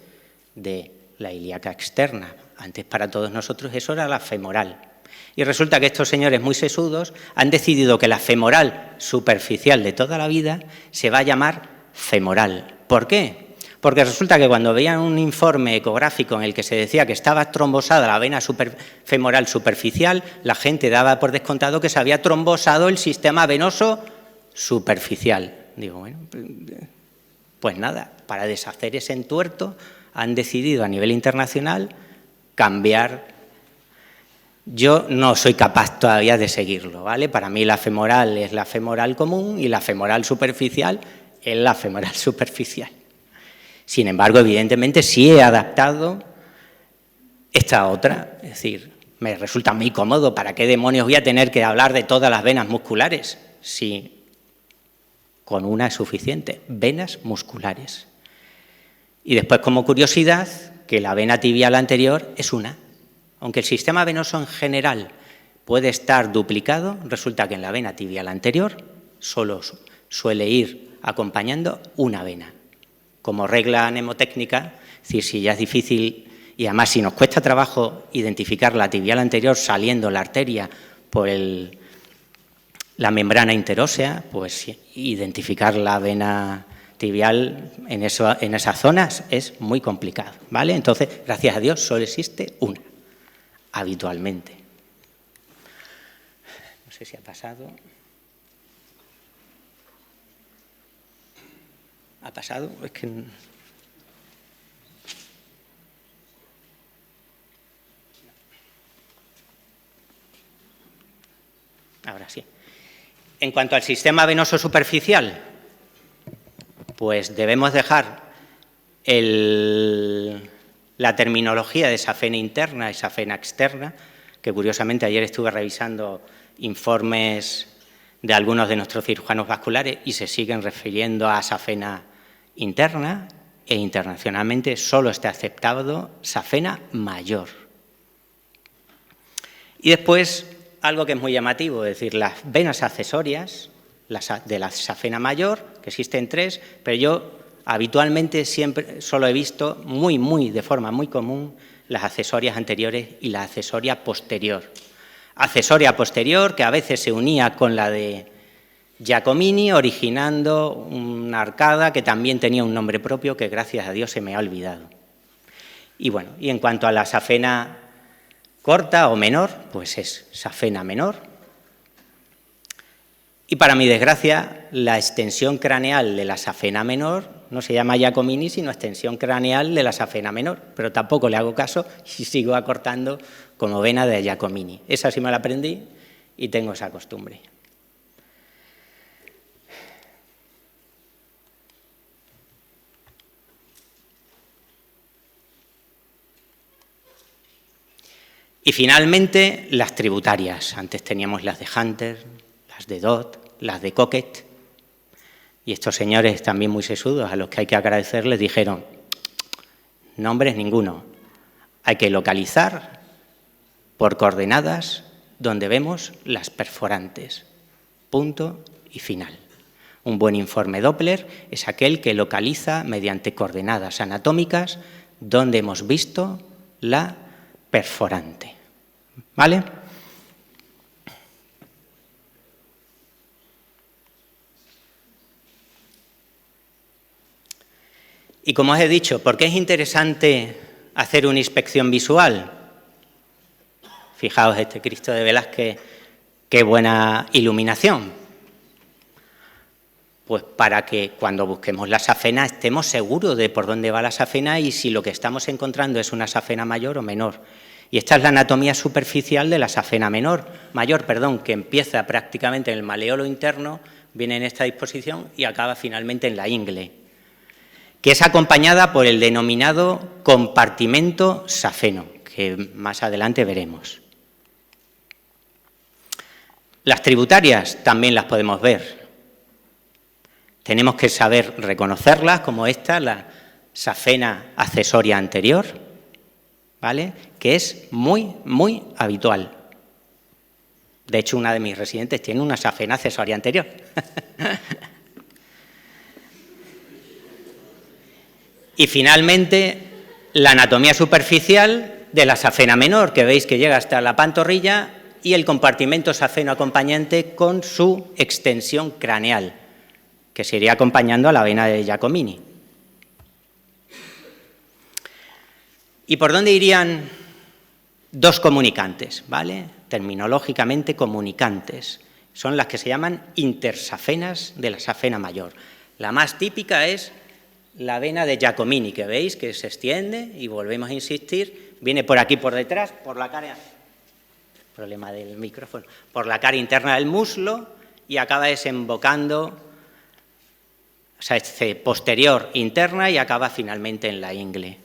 Speaker 2: de la ilíaca externa. Antes para todos nosotros eso era la femoral. Y resulta que estos señores muy sesudos han decidido que la femoral superficial de toda la vida se va a llamar femoral. ¿Por qué? Porque resulta que cuando veían un informe ecográfico en el que se decía que estaba trombosada la vena femoral superficial, la gente daba por descontado que se había trombosado el sistema venoso superficial. Digo, bueno, pues nada, para deshacer ese entuerto han decidido a nivel internacional cambiar. Yo no soy capaz todavía de seguirlo, ¿vale? Para mí la femoral es la femoral común y la femoral superficial es la femoral superficial. Sin embargo, evidentemente, sí he adaptado esta otra. Es decir, me resulta muy cómodo. ¿Para qué demonios voy a tener que hablar de todas las venas musculares? Si con una es suficiente. Venas musculares. Y después, como curiosidad, que la vena tibial anterior es una. Aunque el sistema venoso en general puede estar duplicado, resulta que en la vena tibial anterior solo suele ir acompañando una vena. Como regla mnemotécnica, es decir, si ya es difícil y además si nos cuesta trabajo identificar la tibial anterior saliendo la arteria por la membrana interósea, pues identificar la vena tibial en esas zonas es muy complicado, ¿vale? Entonces, gracias a Dios, solo existe una, habitualmente. No sé si ha pasado. ¿Ha pasado? Es que... Ahora sí. En cuanto al sistema venoso superficial, pues debemos dejar la terminología de safena interna y safena externa, que curiosamente ayer estuve revisando informes de algunos de nuestros cirujanos vasculares y se siguen refiriendo a safena interna e internacionalmente solo está aceptado safena mayor. Y después, algo que es muy llamativo, es decir, las venas accesorias de la safena mayor, que existen 3, pero yo habitualmente siempre solo he visto de forma muy común las accesorias anteriores y la accesoria posterior. Accesoria posterior, que a veces se unía con la de Giacomini, originando una arcada que también tenía un nombre propio que gracias a Dios se me ha olvidado. Y bueno, y en cuanto a la safena corta o menor, pues es safena menor. Y para mi desgracia, la extensión craneal de la safena menor no se llama Giacomini, sino extensión craneal de la safena menor, pero tampoco le hago caso y sigo acortando como vena de Giacomini. Esa sí me la aprendí y tengo esa costumbre. Y finalmente, las tributarias. Antes teníamos las de Hunter, las de Dodd, las de Cocket. Y estos señores, también muy sesudos, a los que hay que agradecerles, dijeron, nombres ninguno. Hay que localizar por coordenadas donde vemos las perforantes. Punto y final. Un buen informe Doppler es aquel que localiza mediante coordenadas anatómicas donde hemos visto la perforante. ¿Vale? Y como os he dicho, ¿por qué es interesante hacer una inspección visual? Fijaos este Cristo de Velázquez, qué buena iluminación. Pues para que cuando busquemos la safena estemos seguros de por dónde va la safena y si lo que estamos encontrando es una safena mayor o menor. Y esta es la anatomía superficial de la safena mayor, que empieza prácticamente en el maleolo interno, viene en esta disposición y acaba finalmente en la ingle, que es acompañada por el denominado compartimento safeno, que más adelante veremos. Las tributarias también las podemos ver. Tenemos que saber reconocerlas, como esta, la safena accesoria anterior, ¿vale? Que es muy, muy habitual. De hecho, una de mis residentes tiene una safena accesoria anterior. Y finalmente, la anatomía superficial de la safena menor, que veis que llega hasta la pantorrilla, y el compartimento safeno acompañante con su extensión craneal, que se iría acompañando a la vena de Giacomini. ¿Y por dónde irían dos comunicantes? ¿Vale? Terminológicamente comunicantes. Son las que se llaman intersafenas de la safena mayor. La más típica es la vena de Giacomini, que veis que se extiende, y volvemos a insistir, viene por aquí por detrás, por la cara, problema del micrófono, por la cara interna del muslo y acaba desembocando, o sea, este posterior interna y acaba finalmente en la ingle.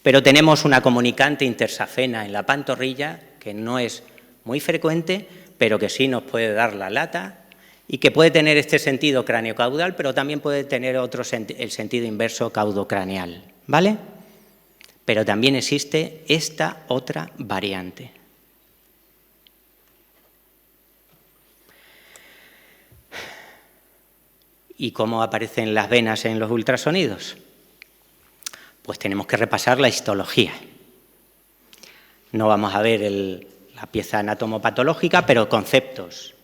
Speaker 2: Pero tenemos una comunicante intersafena en la pantorrilla, que no es muy frecuente, pero que sí nos puede dar la lata y que puede tener este sentido cráneo-caudal, pero también puede tener el sentido inverso caudocraneal, ¿vale? Pero también existe esta otra variante. ¿Y cómo aparecen las venas en los ultrasonidos? Pues tenemos que repasar la histología. No vamos a ver la pieza anatomopatológica, pero conceptos.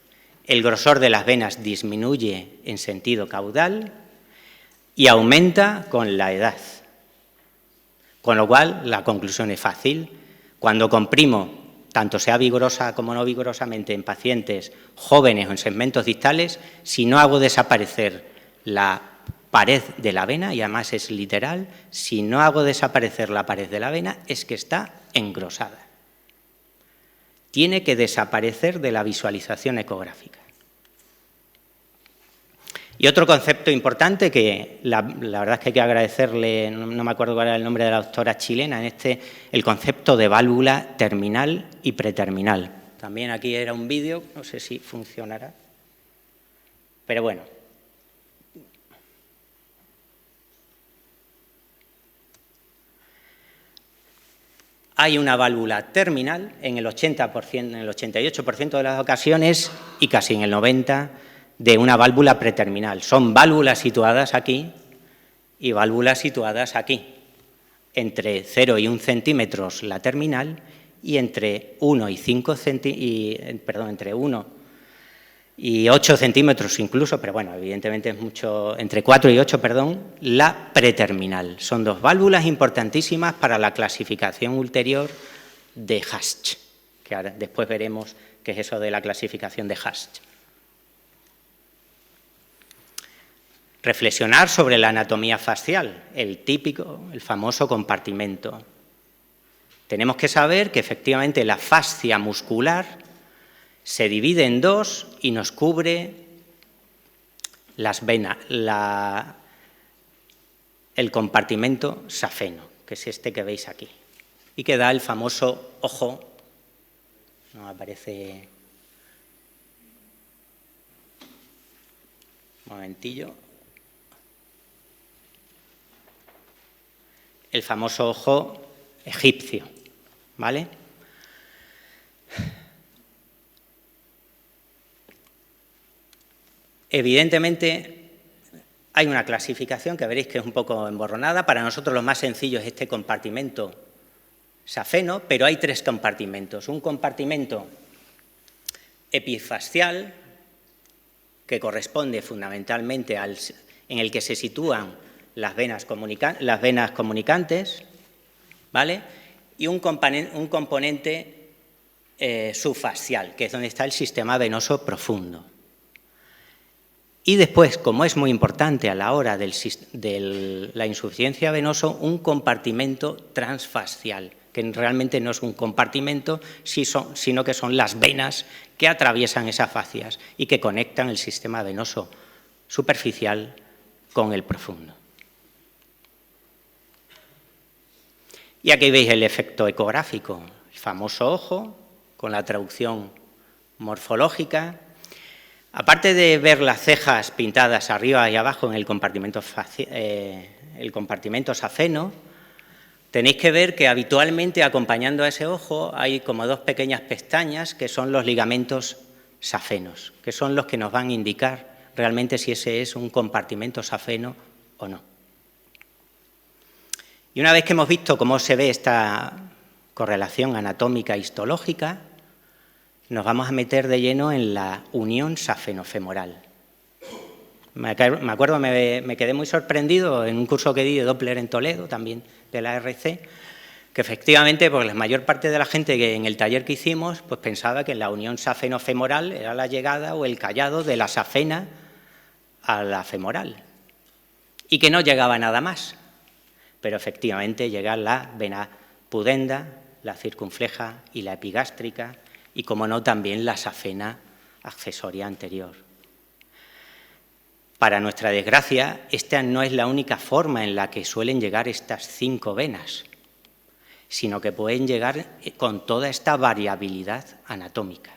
Speaker 2: El grosor de las venas disminuye en sentido caudal y aumenta con la edad. Con lo cual, la conclusión es fácil. Cuando comprimo, tanto sea vigorosa como no vigorosamente, en pacientes jóvenes o en segmentos distales, si no hago desaparecer la pared de la vena, y además es literal, si no hago desaparecer la pared de la vena, es que está engrosada. Tiene que desaparecer de la visualización ecográfica. Y otro concepto importante que la verdad es que hay que agradecerle, no me acuerdo cuál era el nombre de la doctora chilena, el concepto de válvula terminal y preterminal. También aquí era un vídeo, no sé si funcionará, pero bueno. Hay una válvula terminal en el 80%, en el 88% de las ocasiones y casi en el 90% de una válvula preterminal. Son válvulas situadas aquí y válvulas situadas aquí. Entre 0 y 1 centímetros la terminal y entre 1 y 5 entre 1 y 8 centímetros incluso, pero bueno, evidentemente es mucho, entre 4 y 8, perdón, la preterminal. Son dos válvulas importantísimas para la clasificación ulterior de Hasch, que ahora después veremos qué es eso de la clasificación de Hasch. Reflexionar sobre la anatomía fascial, el famoso compartimento. Tenemos que saber que efectivamente la fascia muscular se divide en dos y nos cubre las venas, el compartimento safeno, que es este que veis aquí, y que da el famoso ojo, no aparece, un momentillo, el famoso ojo egipcio, ¿vale? Evidentemente, hay una clasificación que veréis que es un poco emborronada. Para nosotros lo más sencillo es este compartimento safeno, pero hay 3 compartimentos. Un compartimento epifascial, que corresponde fundamentalmente en el que se sitúan las venas comunicantes, ¿vale? Y un componente subfascial, que es donde está el sistema venoso profundo. Y después, como es muy importante a la hora de la insuficiencia venosa, un compartimento transfascial, que realmente no es un compartimento, sino que son las venas que atraviesan esas fascias y que conectan el sistema venoso superficial con el profundo. Y aquí veis el efecto ecográfico, el famoso ojo, con la traducción morfológica. Aparte de ver las cejas pintadas arriba y abajo en el compartimento safeno, tenéis que ver que habitualmente acompañando a ese ojo hay como 2 pequeñas pestañas que son los ligamentos safenos, que son los que nos van a indicar realmente si ese es un compartimento safeno o no. Y una vez que hemos visto cómo se ve esta correlación anatómica histológica, nos vamos a meter de lleno en la unión safenofemoral. Me acuerdo, me quedé muy sorprendido en un curso que di de Doppler en Toledo, también de la RC, que efectivamente, pues la mayor parte de la gente que en el taller que hicimos, pues pensaba que la unión safenofemoral era la llegada o el callado de la safena a la femoral, y que no llegaba nada más. Pero efectivamente llega la vena pudenda, la circunfleja y la epigástrica, y, como no, también la safena accesoria anterior. Para nuestra desgracia, esta no es la única forma en la que suelen llegar estas 5 venas, sino que pueden llegar con toda esta variabilidad anatómica.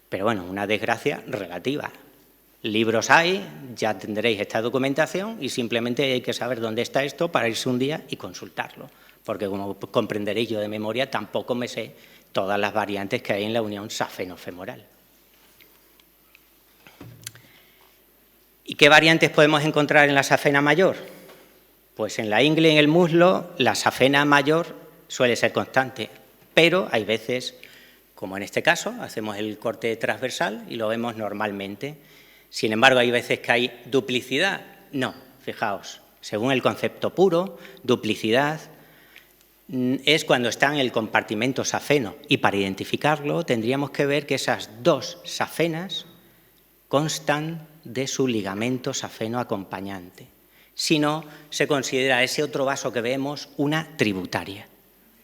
Speaker 2: Pero bueno, una desgracia relativa. Libros hay, ya tendréis esta documentación y simplemente hay que saber dónde está esto para irse un día y consultarlo. Porque, como comprenderéis, yo de memoria tampoco me sé todas las variantes que hay en la unión safenofemoral. ¿Y qué variantes podemos encontrar en la safena mayor? Pues en la ingle y en el muslo la safena mayor suele ser constante, pero hay veces, como en este caso, hacemos el corte transversal y lo vemos normalmente. Sin embargo, hay veces que hay duplicidad. No, fijaos, según el concepto puro, duplicidad es cuando está en el compartimento safeno, y para identificarlo tendríamos que ver que esas 2 safenas constan de su ligamento safeno acompañante. Si no, se considera ese otro vaso que vemos una tributaria.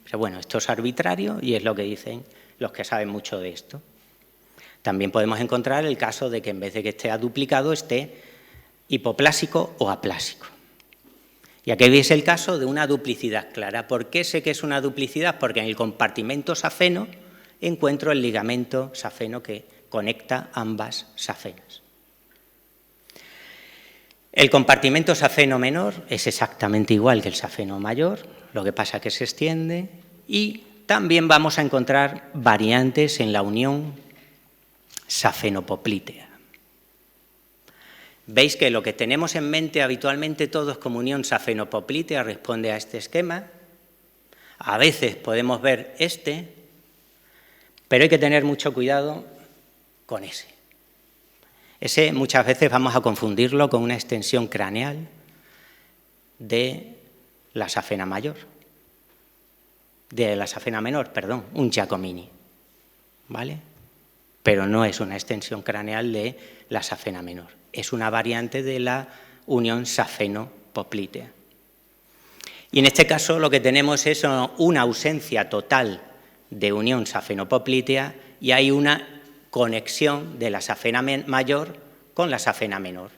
Speaker 2: Pero bueno, esto es arbitrario y es lo que dicen los que saben mucho de esto. También podemos encontrar el caso de que en vez de que esté duplicado, esté hipoplásico o aplásico. Y aquí veis el caso de una duplicidad clara. ¿Por qué sé que es una duplicidad? Porque en el compartimento safeno encuentro el ligamento safeno que conecta ambas safenas. El compartimento safeno menor es exactamente igual que el safeno mayor, lo que pasa es que se extiende, y también vamos a encontrar variantes en la unión safenopoplítea. Veis que lo que tenemos en mente habitualmente todos como unión safenopoplítea responde a este esquema. A veces podemos ver este, pero hay que tener mucho cuidado con ese. Ese muchas veces vamos a confundirlo con una extensión craneal de la safena mayor, de la safena menor, perdón, un Giacomini, ¿vale? Pero no es una extensión craneal de la safena menor, es una variante de la unión safeno-poplítea. Y en este caso lo que tenemos es una ausencia total de unión safeno-poplítea y hay una conexión de la safena mayor con la safena menor.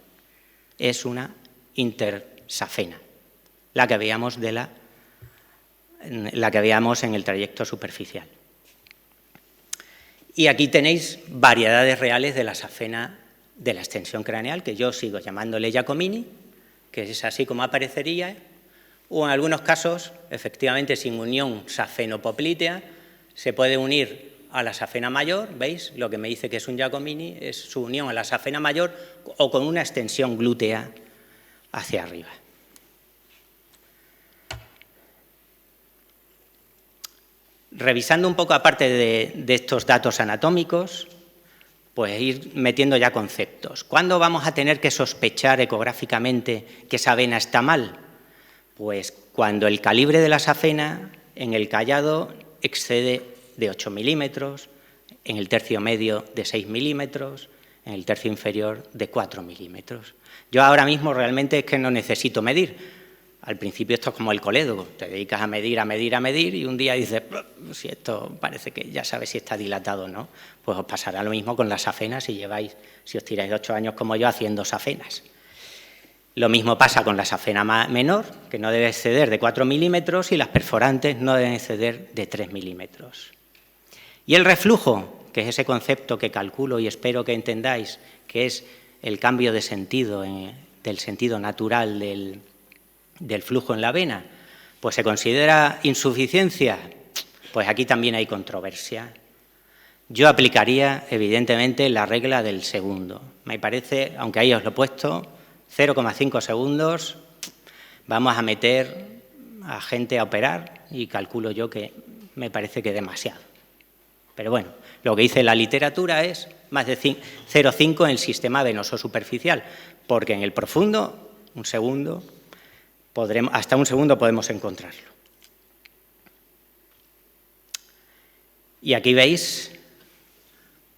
Speaker 2: Es una intersafena, la que veíamos en el trayecto superficial. Y aquí tenéis variedades reales de la safena de la extensión craneal, que yo sigo llamándole Giacomini, que es así como aparecería, o en algunos casos, efectivamente, sin unión safeno-poplítea, se puede unir a la safena mayor, ¿veis? Lo que me dice que es un Giacomini es su unión a la safena mayor o con una extensión glútea hacia arriba. Revisando un poco, aparte de estos datos anatómicos, pues ir metiendo ya conceptos. ¿Cuándo vamos a tener que sospechar ecográficamente que esa vena está mal? Pues cuando el calibre de la safena en el callado excede de 8 milímetros, en el tercio medio de 6 milímetros, en el tercio inferior de 4 milímetros. Yo ahora mismo realmente es que no necesito medir. Al principio esto es como el colédogo, te dedicas a medir y un día dices, si esto parece que ya sabes si está dilatado o no, pues os pasará lo mismo con las safenas si os tiráis 8 años como yo haciendo safenas. Lo mismo pasa con la safena menor, que no debe exceder de 4 milímetros y las perforantes no deben exceder de 3 milímetros. Y el reflujo, que es ese concepto que calculo y espero que entendáis, que es el cambio de sentido, del sentido natural del flujo en la vena, pues se considera insuficiencia. Pues aquí también hay controversia. Yo aplicaría, evidentemente, la regla del segundo. Me parece, aunque ahí os lo he puesto, 0,5 segundos, vamos a meter a gente a operar y calculo yo que me parece que demasiado. Pero bueno, lo que dice la literatura es más de 0,5 en el sistema venoso superficial, porque en el profundo, hasta un segundo podemos encontrarlo. Y aquí veis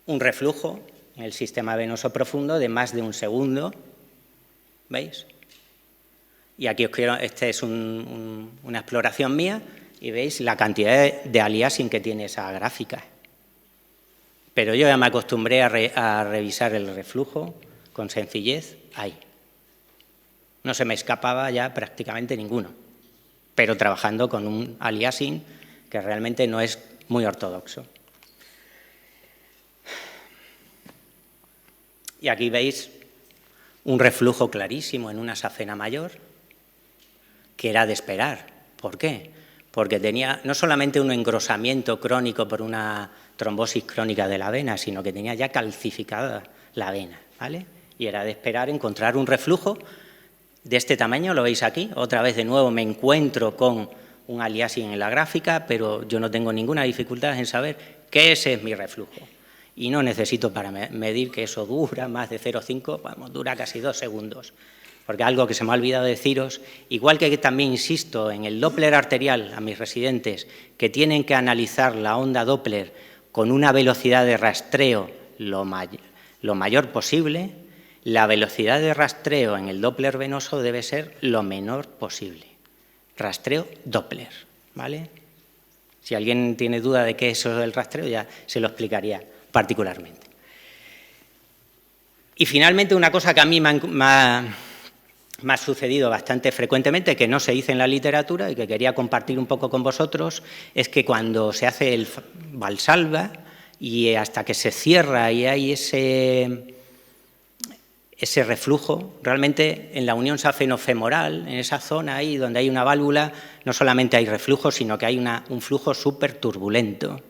Speaker 2: un reflujo en el sistema venoso profundo de más de un segundo, ¿veis? Y aquí os quiero, es una exploración mía y veis la cantidad de aliasing que tiene esa gráfica. Pero yo ya me acostumbré a revisar el reflujo con sencillez ahí. No se me escapaba ya prácticamente ninguno, pero trabajando con un aliasing que realmente no es muy ortodoxo. Y aquí veis un reflujo clarísimo en una safena mayor, que era de esperar. ¿Por qué? Porque tenía no solamente un engrosamiento crónico por una trombosis crónica de la vena, sino que tenía ya calcificada la vena, ¿vale? Y era de esperar encontrar un reflujo de este tamaño, lo veis aquí. Otra vez de nuevo me encuentro con un aliasing en la gráfica, pero yo no tengo ninguna dificultad en saber que ese es mi reflujo. Y no necesito para medir que eso dura más de 0,5, vamos, dura casi 2 segundos. Porque algo que se me ha olvidado deciros, igual que también insisto en el Doppler arterial a mis residentes, que tienen que analizar la onda Doppler con una velocidad de rastreo lo mayor posible, la velocidad de rastreo en el Doppler venoso debe ser lo menor posible. Rastreo Doppler, ¿vale? Si alguien tiene duda de qué es eso del rastreo, ya se lo explicaría particularmente. Y finalmente una cosa que a mí me ha sucedido bastante frecuentemente, que no se dice en la literatura y que quería compartir un poco con vosotros, es que cuando se hace el Valsalva y hasta que se cierra y hay ese reflujo, realmente en la unión safenofemoral, en esa zona ahí donde hay una válvula, no solamente hay reflujo, sino que hay un flujo súper turbulento.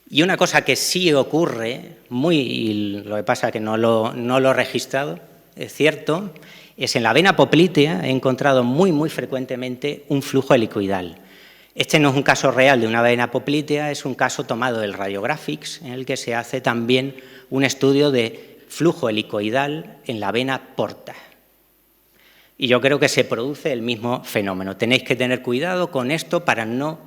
Speaker 2: Y una cosa que sí ocurre, y lo que pasa es que no lo he registrado, es cierto, es en la vena poplítea he encontrado muy frecuentemente un flujo helicoidal. Este no es un caso real de una vena poplitea, es un caso tomado del Radiographics, en el que se hace también un estudio de flujo helicoidal en la vena porta. Y yo creo que se produce el mismo fenómeno. Tenéis que tener cuidado con esto para no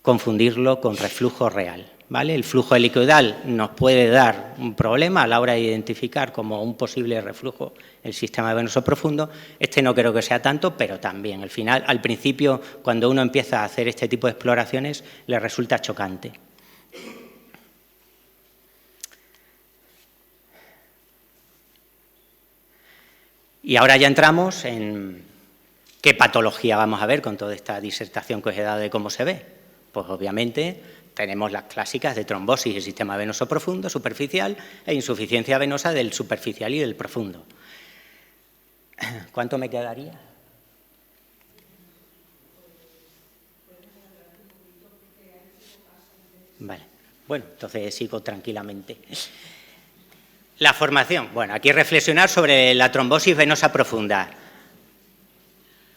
Speaker 2: confundirlo con reflujo real, ¿vale? El flujo helicoidal nos puede dar un problema a la hora de identificar como un posible reflujo el sistema venoso profundo. Este no creo que sea tanto, pero también al principio, cuando uno empieza a hacer este tipo de exploraciones, le resulta chocante. Y ahora ya entramos en qué patología vamos a ver con toda esta disertación que os he dado de cómo se ve. Pues obviamente tenemos las clásicas de trombosis del sistema venoso profundo, superficial, e insuficiencia venosa del superficial y del profundo. ¿Cuánto me quedaría? Vale, bueno, entonces sigo tranquilamente. La formación. Bueno, aquí reflexionar sobre la trombosis venosa profunda.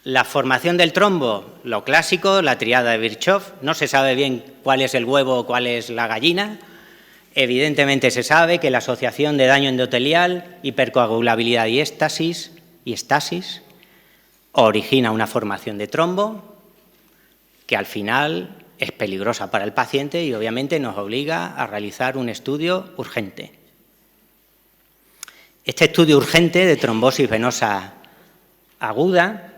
Speaker 2: La formación del trombo, lo clásico, la tríada de Virchow. No se sabe bien cuál es el huevo o cuál es la gallina. Evidentemente se sabe que la asociación de daño endotelial, hipercoagulabilidad y estasis origina una formación de trombo que al final es peligrosa para el paciente y obviamente nos obliga a realizar un estudio urgente. Este estudio urgente de trombosis venosa aguda,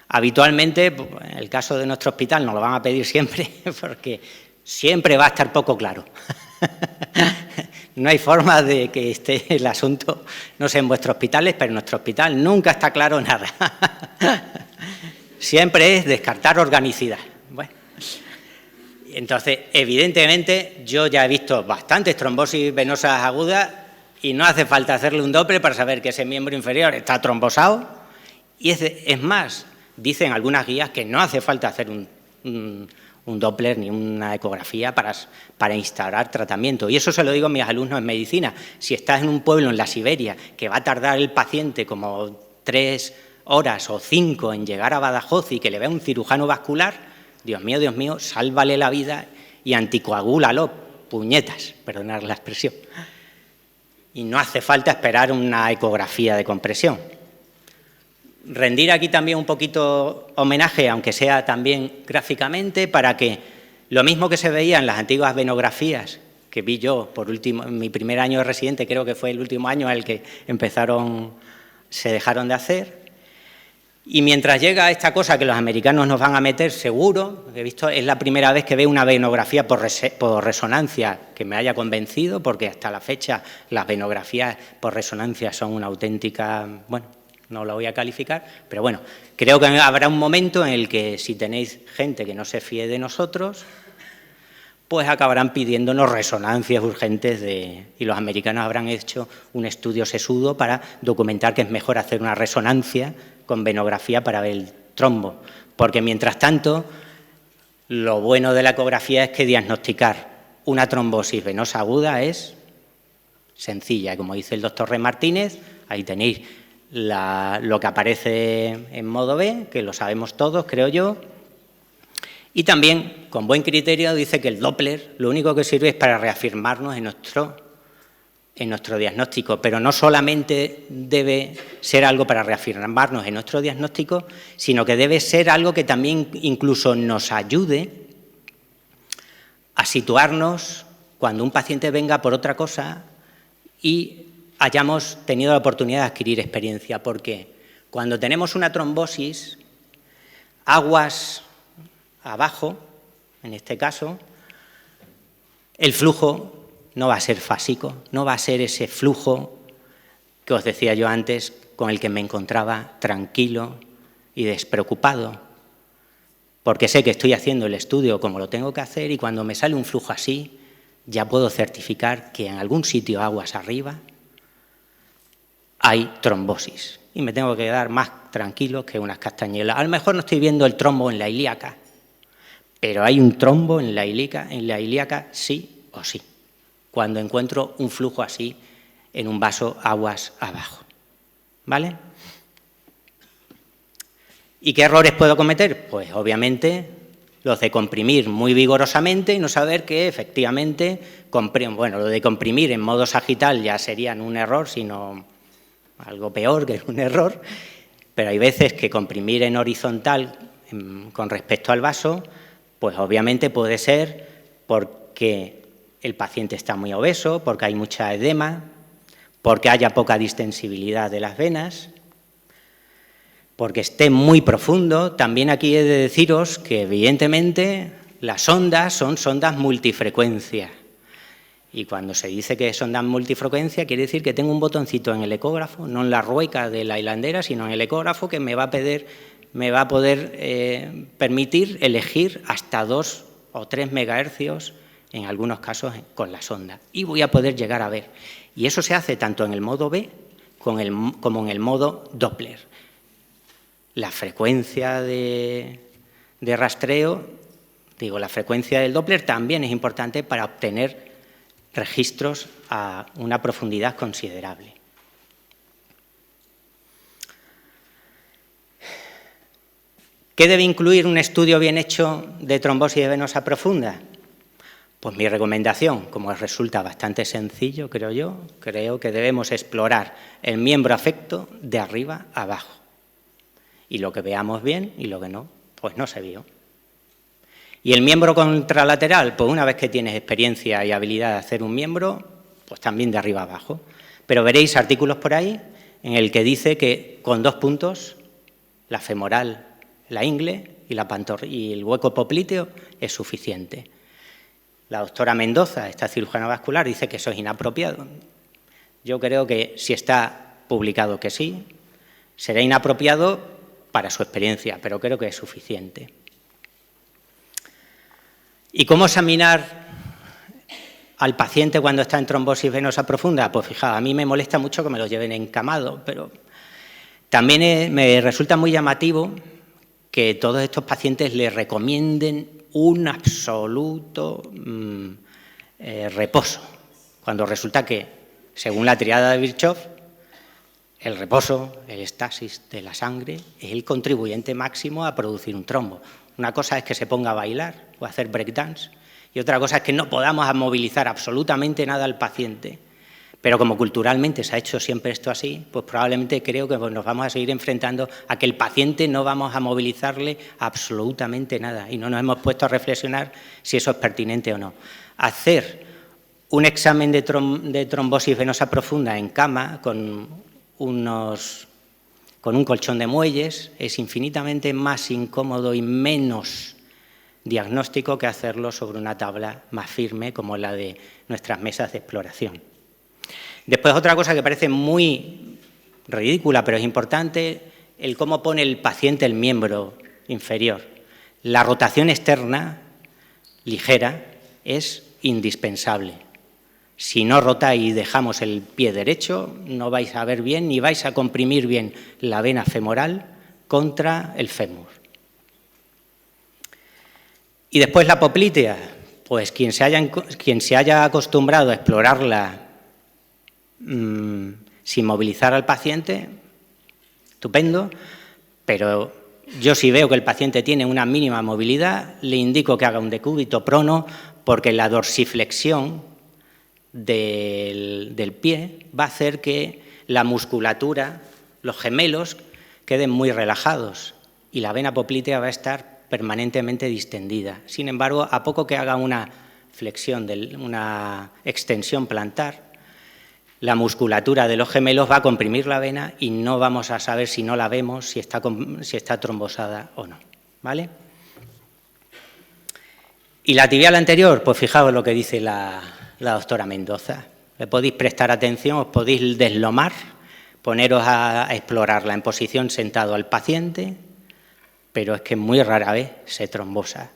Speaker 2: habitualmente, en el caso de nuestro hospital, nos lo van a pedir siempre, porque siempre va a estar poco claro. No hay forma de que esté el asunto, no sé en vuestros hospitales, pero en nuestro hospital nunca está claro nada. Siempre es descartar organicidad. Bueno, entonces, evidentemente, yo ya he visto bastantes trombosis venosas agudas y no hace falta hacerle un Doppler para saber que ese miembro inferior está trombosado. Y es más, dicen algunas guías que no hace falta hacer un Doppler ni una ecografía para instaurar tratamiento. Y eso se lo digo a mis alumnos en medicina. Si estás en un pueblo en la Siberia que va a tardar el paciente como 3 horas o 5 en llegar a Badajoz y que le vea un cirujano vascular, Dios mío, sálvale la vida y anticoagúlalo, puñetas, perdonad la expresión. Y no hace falta esperar una ecografía de compresión. Rendir aquí también un poquito homenaje, aunque sea también gráficamente, para que lo mismo que se veía en las antiguas venografías, que vi yo en mi primer año de residente, creo que fue el último año en el que se dejaron de hacer. Y mientras llega esta cosa que los americanos nos van a meter, seguro, he visto, es la primera vez que veo una venografía por resonancia que me haya convencido, porque hasta la fecha las venografías por resonancia son una auténtica, bueno, no lo voy a calificar, pero bueno, creo que habrá un momento en el que si tenéis gente que no se fíe de nosotros, pues acabarán pidiéndonos resonancias urgentes y los americanos habrán hecho un estudio sesudo para documentar que es mejor hacer una resonancia con venografía para ver el trombo, porque mientras tanto, lo bueno de la ecografía es que diagnosticar una trombosis venosa aguda es sencilla, como dice el doctor Rey Martínez, ahí tenéis lo que aparece en modo B, que lo sabemos todos, creo yo, y también, con buen criterio, dice que el Doppler lo único que sirve es para reafirmarnos en nuestro diagnóstico, pero no solamente debe ser algo para reafirmarnos en nuestro diagnóstico, sino que debe ser algo que también incluso nos ayude a situarnos cuando un paciente venga por otra cosa y hayamos tenido la oportunidad de adquirir experiencia, porque cuando tenemos una trombosis, aguas abajo, en este caso, el flujo no va a ser fásico, no va a ser ese flujo que os decía yo antes, con el que me encontraba tranquilo y despreocupado, porque sé que estoy haciendo el estudio como lo tengo que hacer y cuando me sale un flujo así, ya puedo certificar que en algún sitio aguas arriba hay trombosis y me tengo que quedar más tranquilo que unas castañuelas. A lo mejor no estoy viendo el trombo en la ilíaca, pero hay un trombo en la ilíaca sí o sí, cuando encuentro un flujo así en un vaso aguas abajo. ¿Vale? ¿Y qué errores puedo cometer? Pues obviamente los de comprimir muy vigorosamente y no saber que efectivamente, bueno, lo de comprimir en modo sagital ya serían un error, sino algo peor que un error, pero hay veces que comprimir en horizontal con respecto al vaso, pues obviamente puede ser porque el paciente está muy obeso, porque hay mucha edema, porque haya poca distensibilidad de las venas, porque esté muy profundo. También aquí he de deciros que evidentemente las sondas son sondas multifrecuencia. Y cuando se dice que es onda multifrecuencia, quiere decir que tengo un botoncito en el ecógrafo, no en la rueca de la hilandera, sino en el ecógrafo, que me va a poder permitir elegir hasta 2 o 3 megahercios, en algunos casos, con la sonda. Y voy a poder llegar a ver. Y eso se hace tanto en el modo B como en el modo Doppler. La frecuencia de rastreo, la frecuencia del Doppler también es importante para obtener registros a una profundidad considerable. ¿Qué debe incluir un estudio bien hecho de trombosis venosa profunda? Pues mi recomendación, como resulta bastante sencillo, creo que debemos explorar el miembro afecto de arriba a abajo. Y lo que veamos bien y lo que no, pues no se vio. Y el miembro contralateral, pues una vez que tienes experiencia y habilidad de hacer un miembro, pues también de arriba a abajo. Pero veréis artículos por ahí en el que dice que con 2 puntos, la femoral, la ingle y el hueco popliteo es suficiente. La doctora Mendoza, esta cirujana vascular, dice que eso es inapropiado. Yo creo que si está publicado que sí, será inapropiado para su experiencia, pero creo que es suficiente. ¿Y cómo examinar al paciente cuando está en trombosis venosa profunda? Pues fijaos, a mí me molesta mucho que me lo lleven encamado, pero también me resulta muy llamativo que todos estos pacientes le recomienden un absoluto reposo, cuando resulta que, según la triada de Virchow, el reposo, el estasis de la sangre, es el contribuyente máximo a producir un trombo. Una cosa es que se ponga a bailar o a hacer breakdance y otra cosa es que no podamos movilizar absolutamente nada al paciente. Pero como culturalmente se ha hecho siempre esto así, pues probablemente creo que nos vamos a seguir enfrentando a que el paciente no vamos a movilizarle absolutamente nada y no nos hemos puesto a reflexionar si eso es pertinente o no. Hacer un examen de trombosis venosa profunda en cama con un colchón de muelles es infinitamente más incómodo y menos diagnóstico que hacerlo sobre una tabla más firme como la de nuestras mesas de exploración. Después, otra cosa que parece muy ridícula, pero es importante, el cómo pone el paciente el miembro inferior. La rotación externa, ligera, es indispensable. Si no rotáis y dejamos el pie derecho, no vais a ver bien ni vais a comprimir bien la vena femoral contra el fémur. Y después la poplitea, pues quien se haya acostumbrado a explorarla sin movilizar al paciente, estupendo, pero yo si veo que el paciente tiene una mínima movilidad, le indico que haga un decúbito prono porque la dorsiflexión del pie va a hacer que la musculatura, los gemelos, queden muy relajados y la vena poplitea va a estar permanentemente distendida. Sin embargo, a poco que haga una flexión, una extensión plantar, la musculatura de los gemelos va a comprimir la vena y no vamos a saber, si no la vemos, si está trombosada o no, ¿vale? Y la tibial anterior, pues fijaos lo que dice la doctora Mendoza. Le podéis prestar atención, os podéis deslomar, poneros a explorarla en posición sentado al paciente, pero es que muy rara vez se trombosa.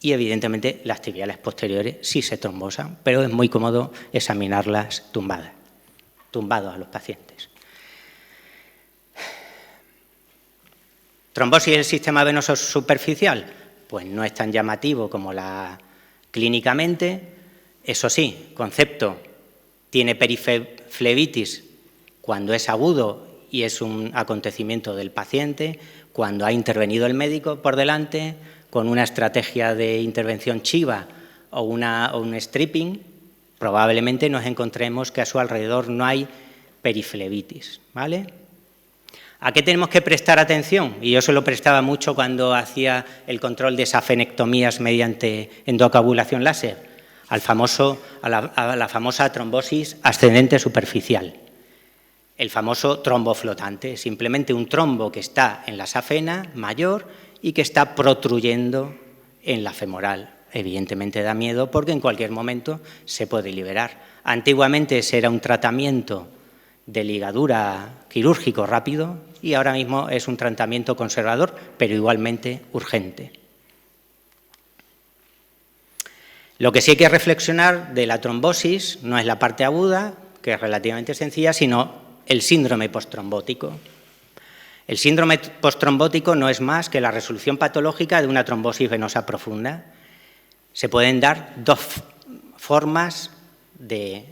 Speaker 2: Y evidentemente las tibiales posteriores sí se trombosan, pero es muy cómodo examinarlas tumbados a los pacientes. ¿Trombosis del sistema venoso superficial? Pues no es tan llamativo como la clínicamente. Eso sí, concepto, tiene periflebitis cuando es agudo y es un acontecimiento del paciente, cuando ha intervenido el médico por delante, con una estrategia de intervención chiva o un stripping, probablemente nos encontremos que a su alrededor no hay periflebitis, ¿vale? ¿A qué tenemos que prestar atención? Y yo se lo prestaba mucho cuando hacía el control de safenectomías mediante endocabulación láser, a la famosa trombosis ascendente superficial, el famoso trombo flotante, simplemente un trombo que está en la safena mayor y que está protruyendo en la femoral. Evidentemente da miedo porque en cualquier momento se puede liberar. Antiguamente ese era un tratamiento de ligadura quirúrgico rápido y ahora mismo es un tratamiento conservador, pero igualmente urgente. Lo que sí hay que reflexionar de la trombosis no es la parte aguda, que es relativamente sencilla, sino el síndrome postrombótico. El síndrome postrombótico no es más que la resolución patológica de una trombosis venosa profunda. Se pueden dar dos formas de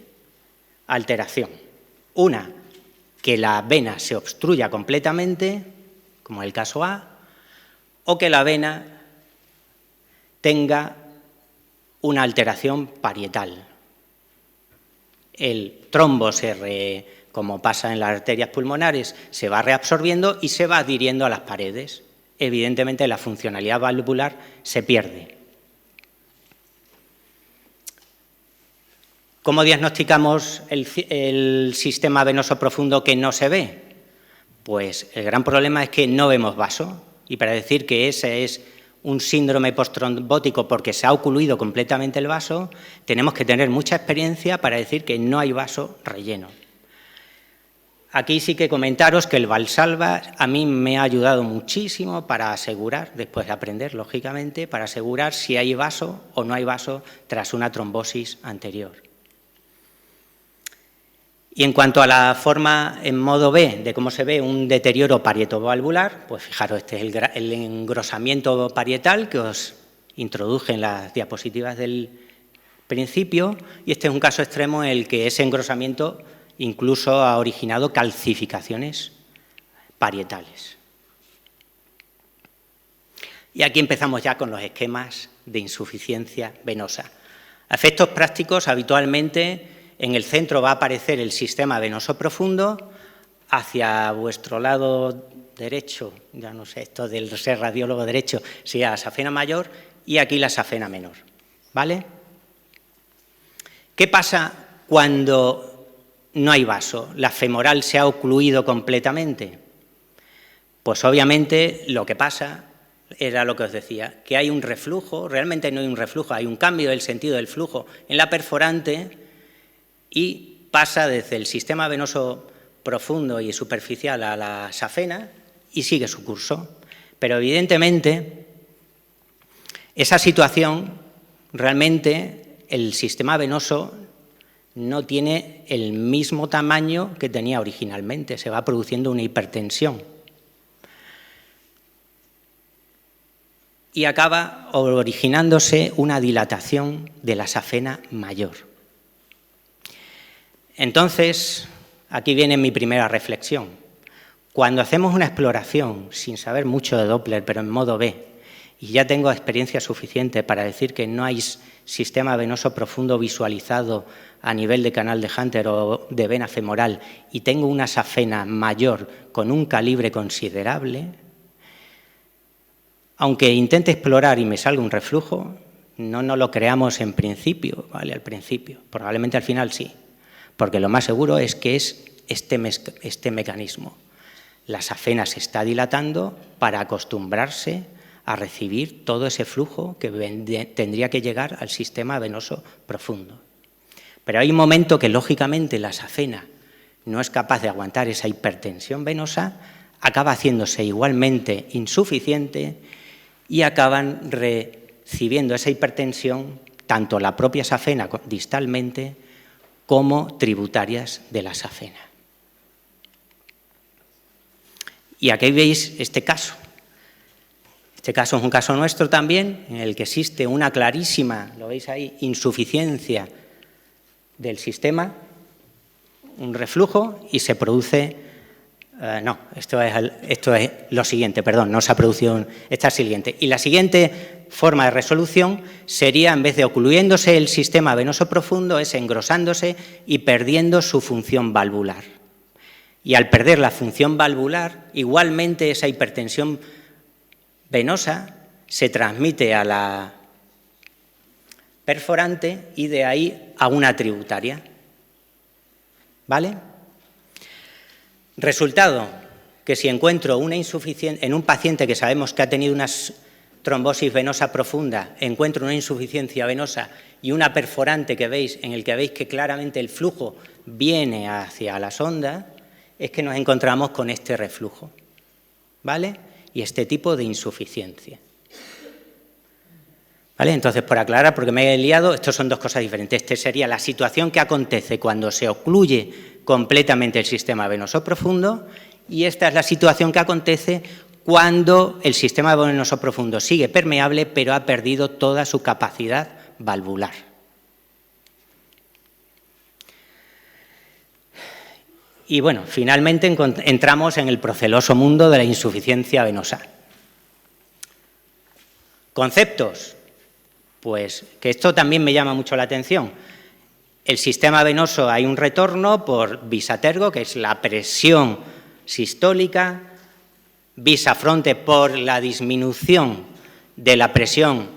Speaker 2: alteración. Una, que la vena se obstruya completamente, como el caso A, o que la vena tenga una alteración parietal. El trombo, como pasa en las arterias pulmonares, se va reabsorbiendo y se va adhiriendo a las paredes. Evidentemente, la funcionalidad valvular se pierde. ¿Cómo diagnosticamos el sistema venoso profundo que no se ve? Pues el gran problema es que no vemos vaso, y para decir que ese es un síndrome postrombótico porque se ha ocluido completamente el vaso, tenemos que tener mucha experiencia para decir que no hay vaso relleno. Aquí sí que comentaros que el Valsalva a mí me ha ayudado muchísimo para asegurar, después de aprender, lógicamente, para asegurar si hay vaso o no hay vaso tras una trombosis anterior. Y en cuanto a la forma en modo B de cómo se ve un deterioro parietovalvular, pues fijaros, este es el engrosamiento parietal que os introduje en las diapositivas del principio, y este es un caso extremo en el que ese engrosamiento incluso ha originado calcificaciones parietales. Y aquí empezamos ya con los esquemas de insuficiencia venosa. A efectos prácticos, habitualmente en el centro va a aparecer el sistema venoso profundo, hacia vuestro lado derecho, ya no sé, esto del ser radiólogo derecho, sería la safena mayor y aquí la safena menor, ¿vale? ¿Qué pasa cuando no hay vaso? ¿La femoral se ha ocluido completamente? Pues obviamente lo que pasa era lo que os decía, que hay un reflujo, realmente no hay un reflujo, hay un cambio del sentido del flujo en la perforante y pasa desde el sistema venoso profundo y superficial a la safena y sigue su curso. Pero evidentemente esa situación, realmente el sistema venoso no tiene el mismo tamaño que tenía originalmente, se va produciendo una hipertensión. Y acaba originándose una dilatación de la safena mayor. Entonces, aquí viene mi primera reflexión. Cuando hacemos una exploración, sin saber mucho de Doppler, pero en modo B, y ya tengo experiencia suficiente para decir que no hay sistema venoso profundo visualizado a nivel de canal de Hunter o de vena femoral, y tengo una safena mayor con un calibre considerable, aunque intente explorar y me salga un reflujo, no nos lo creamos en principio, ¿vale? Al principio, probablemente al final sí. Porque lo más seguro es que es este mecanismo. La safena se está dilatando para acostumbrarse a recibir todo ese flujo que tendría que llegar al sistema venoso profundo. Pero hay un momento que, lógicamente, la safena no es capaz de aguantar esa hipertensión venosa, acaba haciéndose igualmente insuficiente y acaban recibiendo esa hipertensión tanto la propia safena distalmente como tributarias de la safena. Y aquí veis este caso. Este caso es un caso nuestro también, en el que existe una clarísima, lo veis ahí, insuficiencia del sistema, un reflujo, y se produce No, esto es lo siguiente, perdón, no se ha producido esta siguiente. Y la siguiente forma de resolución sería, en vez de ocluyéndose el sistema venoso profundo, es engrosándose y perdiendo su función valvular. Y al perder la función valvular, igualmente esa hipertensión venosa se transmite a la perforante y de ahí a una tributaria. ¿Vale? Resultado, que si encuentro una insuficiencia en un paciente que sabemos que ha tenido una trombosis venosa profunda, encuentro una insuficiencia venosa y una perforante que veis, en el que veis que claramente el flujo viene hacia la sonda, es que nos encontramos con este reflujo, ¿vale? Y este tipo de insuficiencia. ¿Vale? Entonces, por aclarar, porque me he liado, estos son dos cosas diferentes. Esta sería la situación que acontece cuando se ocluye completamente el sistema venoso profundo y esta es la situación que acontece cuando el sistema venoso profundo sigue permeable pero ha perdido toda su capacidad valvular. Y bueno, finalmente entramos en el proceloso mundo de la insuficiencia venosa. Conceptos. Pues que esto también me llama mucho la atención. El sistema venoso hay un retorno por vis atergo, que es la presión sistólica, vis afronte por la disminución de la presión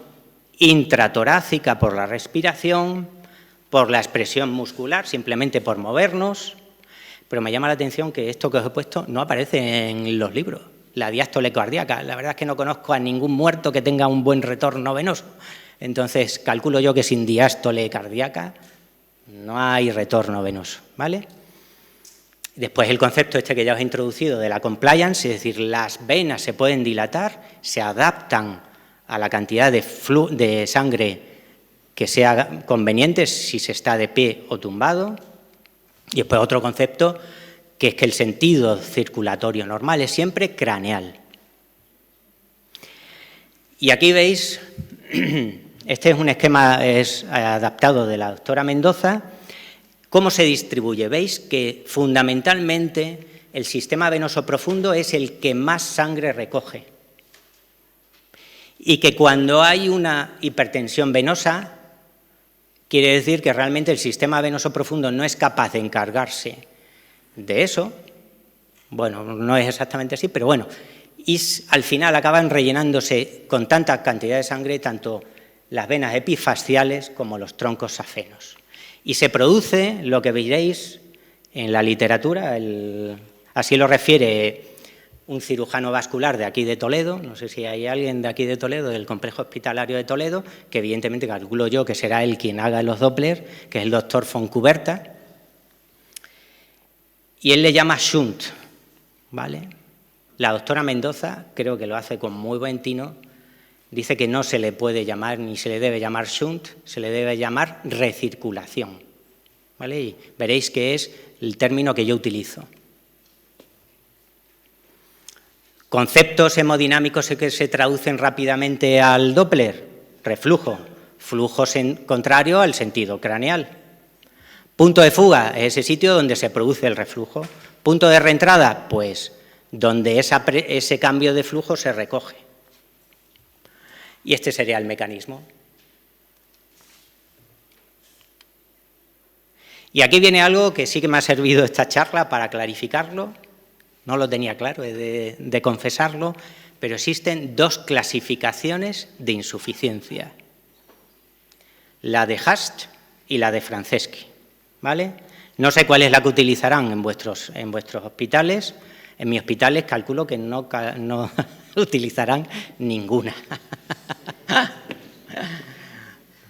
Speaker 2: intratorácica por la respiración, por la expresión muscular, simplemente por movernos, pero me llama la atención que esto que os he puesto no aparece en los libros. La diástole cardíaca, la verdad es que no conozco a ningún muerto que tenga un buen retorno venoso. Entonces, calculo yo que sin diástole cardíaca no hay retorno venoso, ¿vale? Después el concepto este que ya os he introducido de la compliance, es decir, las venas se pueden dilatar, se adaptan a la cantidad de sangre que sea conveniente si se está de pie o tumbado. Y después otro concepto que es que el sentido circulatorio normal es siempre craneal. Y aquí veis... Este es un esquema adaptado de la doctora Mendoza. ¿Cómo se distribuye? Veis que fundamentalmente el sistema venoso profundo es el que más sangre recoge. Y que cuando hay una hipertensión venosa, quiere decir que realmente el sistema venoso profundo no es capaz de encargarse de eso. Bueno, no es exactamente así, pero bueno. Y al final acaban rellenándose con tanta cantidad de sangre, tanto las venas epifasciales como los troncos safenos. Y se produce lo que veréis en la literatura, así lo refiere un cirujano vascular de aquí de Toledo, no sé si hay alguien de aquí de Toledo, del complejo hospitalario de Toledo, que evidentemente calculo yo que será él quien haga los Doppler, que es el doctor Foncuberta, y él le llama shunt, ¿vale? La doctora Mendoza, creo que lo hace con muy buen tino, dice que no se le puede llamar ni se le debe llamar shunt, se le debe llamar recirculación, ¿vale? Y veréis que es el término que yo utilizo. Conceptos hemodinámicos que se traducen rápidamente al Doppler: reflujo, flujo contrario al sentido craneal. Punto de fuga, es ese sitio donde se produce el reflujo. Punto de reentrada, pues donde ese cambio de flujo se recoge. Y este sería el mecanismo. Y aquí viene algo que sí que me ha servido esta charla para clarificarlo. No lo tenía claro, he de confesarlo, pero existen dos clasificaciones de insuficiencia. La de Hast y la de Franceschi, ¿vale? No sé cuál es la que utilizarán en vuestros hospitales. En mis hospitales calculo que no utilizarán ninguna.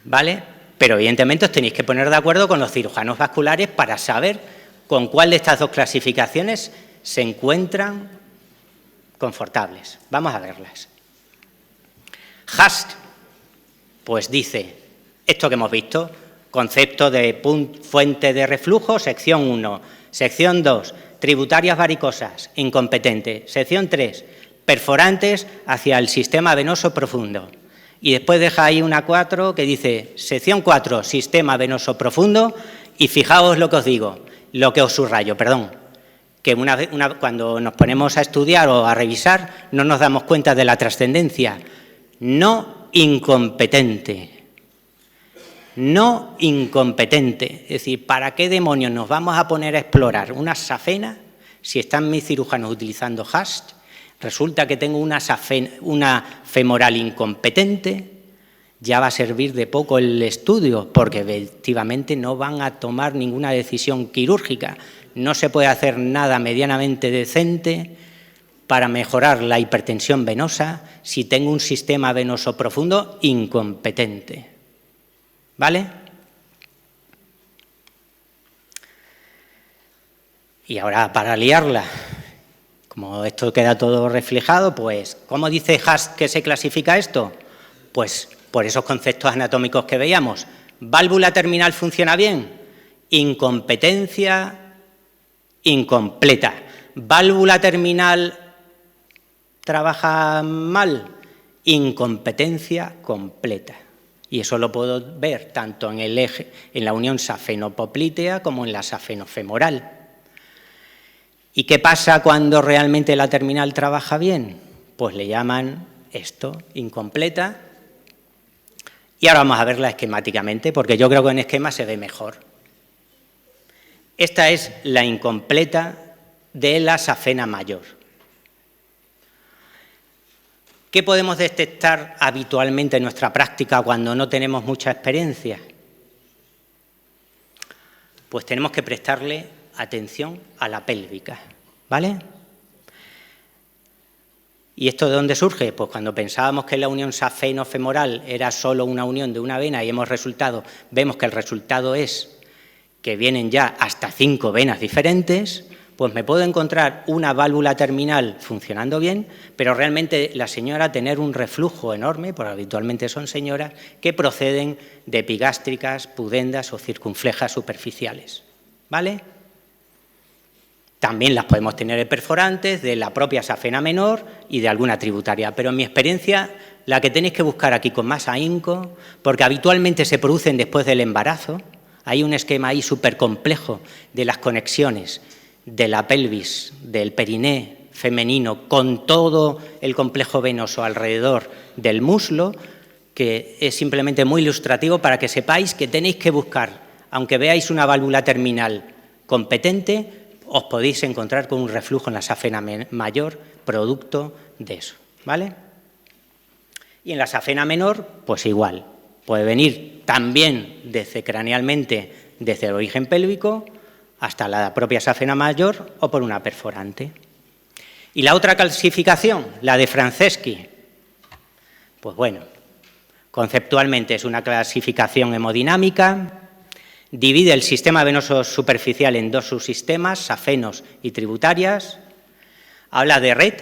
Speaker 2: ¿Vale? Pero evidentemente os tenéis que poner de acuerdo con los cirujanos vasculares para saber con cuál de estas dos clasificaciones se encuentran confortables. Vamos a verlas. Hast, pues dice, esto que hemos visto, concepto de fuente de reflujo, sección 1, sección 2, tributarias varicosas, incompetente, sección 3, perforantes hacia el sistema venoso profundo. Y después deja ahí una 4 que dice, sección 4, sistema venoso profundo, y fijaos lo que os digo, lo que os subrayo, perdón, que cuando nos ponemos a estudiar o a revisar no nos damos cuenta de la trascendencia. No incompetente. No incompetente. Es decir, ¿para qué demonios nos vamos a poner a explorar una safena si están mis cirujanos utilizando HAST? Resulta que tengo una femoral incompetente. Ya va a servir de poco el estudio, porque efectivamente no van a tomar ninguna decisión quirúrgica. No se puede hacer nada medianamente decente para mejorar la hipertensión venosa si tengo un sistema venoso profundo incompetente. ¿Vale? Y ahora, para liarla, como esto queda todo reflejado, pues, ¿cómo dice HAST que se clasifica esto? Pues por esos conceptos anatómicos que veíamos. ¿Válvula terminal funciona bien? Incompetencia incompleta. ¿Válvula terminal trabaja mal? Incompetencia completa. Y eso lo puedo ver tanto en el eje, en la unión safeno-poplítea como en la safeno-femoral. ¿Y qué pasa cuando realmente la terminal trabaja bien? Pues le llaman esto incompleta. Y ahora vamos a verla esquemáticamente, porque yo creo que en esquema se ve mejor. Esta es la incompleta de la safena mayor. ¿Qué podemos detectar habitualmente en nuestra práctica cuando no tenemos mucha experiencia? Pues tenemos que prestarle atención a la pélvica, ¿vale? ¿Y esto de dónde surge? Pues cuando pensábamos que la unión safeno-femoral era solo una unión de una vena y vemos que el resultado es que vienen ya hasta 5 venas diferentes, pues me puedo encontrar una válvula terminal funcionando bien, pero realmente la señora tener un reflujo enorme, porque habitualmente son señoras, que proceden de epigástricas, pudendas o circunflejas superficiales, ¿vale? También las podemos tener perforantes de la propia safena menor y de alguna tributaria, pero en mi experiencia la que tenéis que buscar aquí con más ahínco, porque habitualmente se producen después del embarazo, hay un esquema ahí súper complejo de las conexiones de la pelvis, del periné femenino, con todo el complejo venoso alrededor del muslo, que es simplemente muy ilustrativo para que sepáis que tenéis que buscar, aunque veáis una válvula terminal competente, os podéis encontrar con un reflujo en la safena mayor, producto de eso, ¿vale? Y en la safena menor, pues igual, puede venir también desde cranealmente, desde el origen pélvico, hasta la propia safena mayor o por una perforante. Y la otra clasificación, la de Franceschi, pues bueno, conceptualmente es una clasificación hemodinámica. Divide el sistema venoso superficial en 2 subsistemas, safenos y tributarias. Habla de red.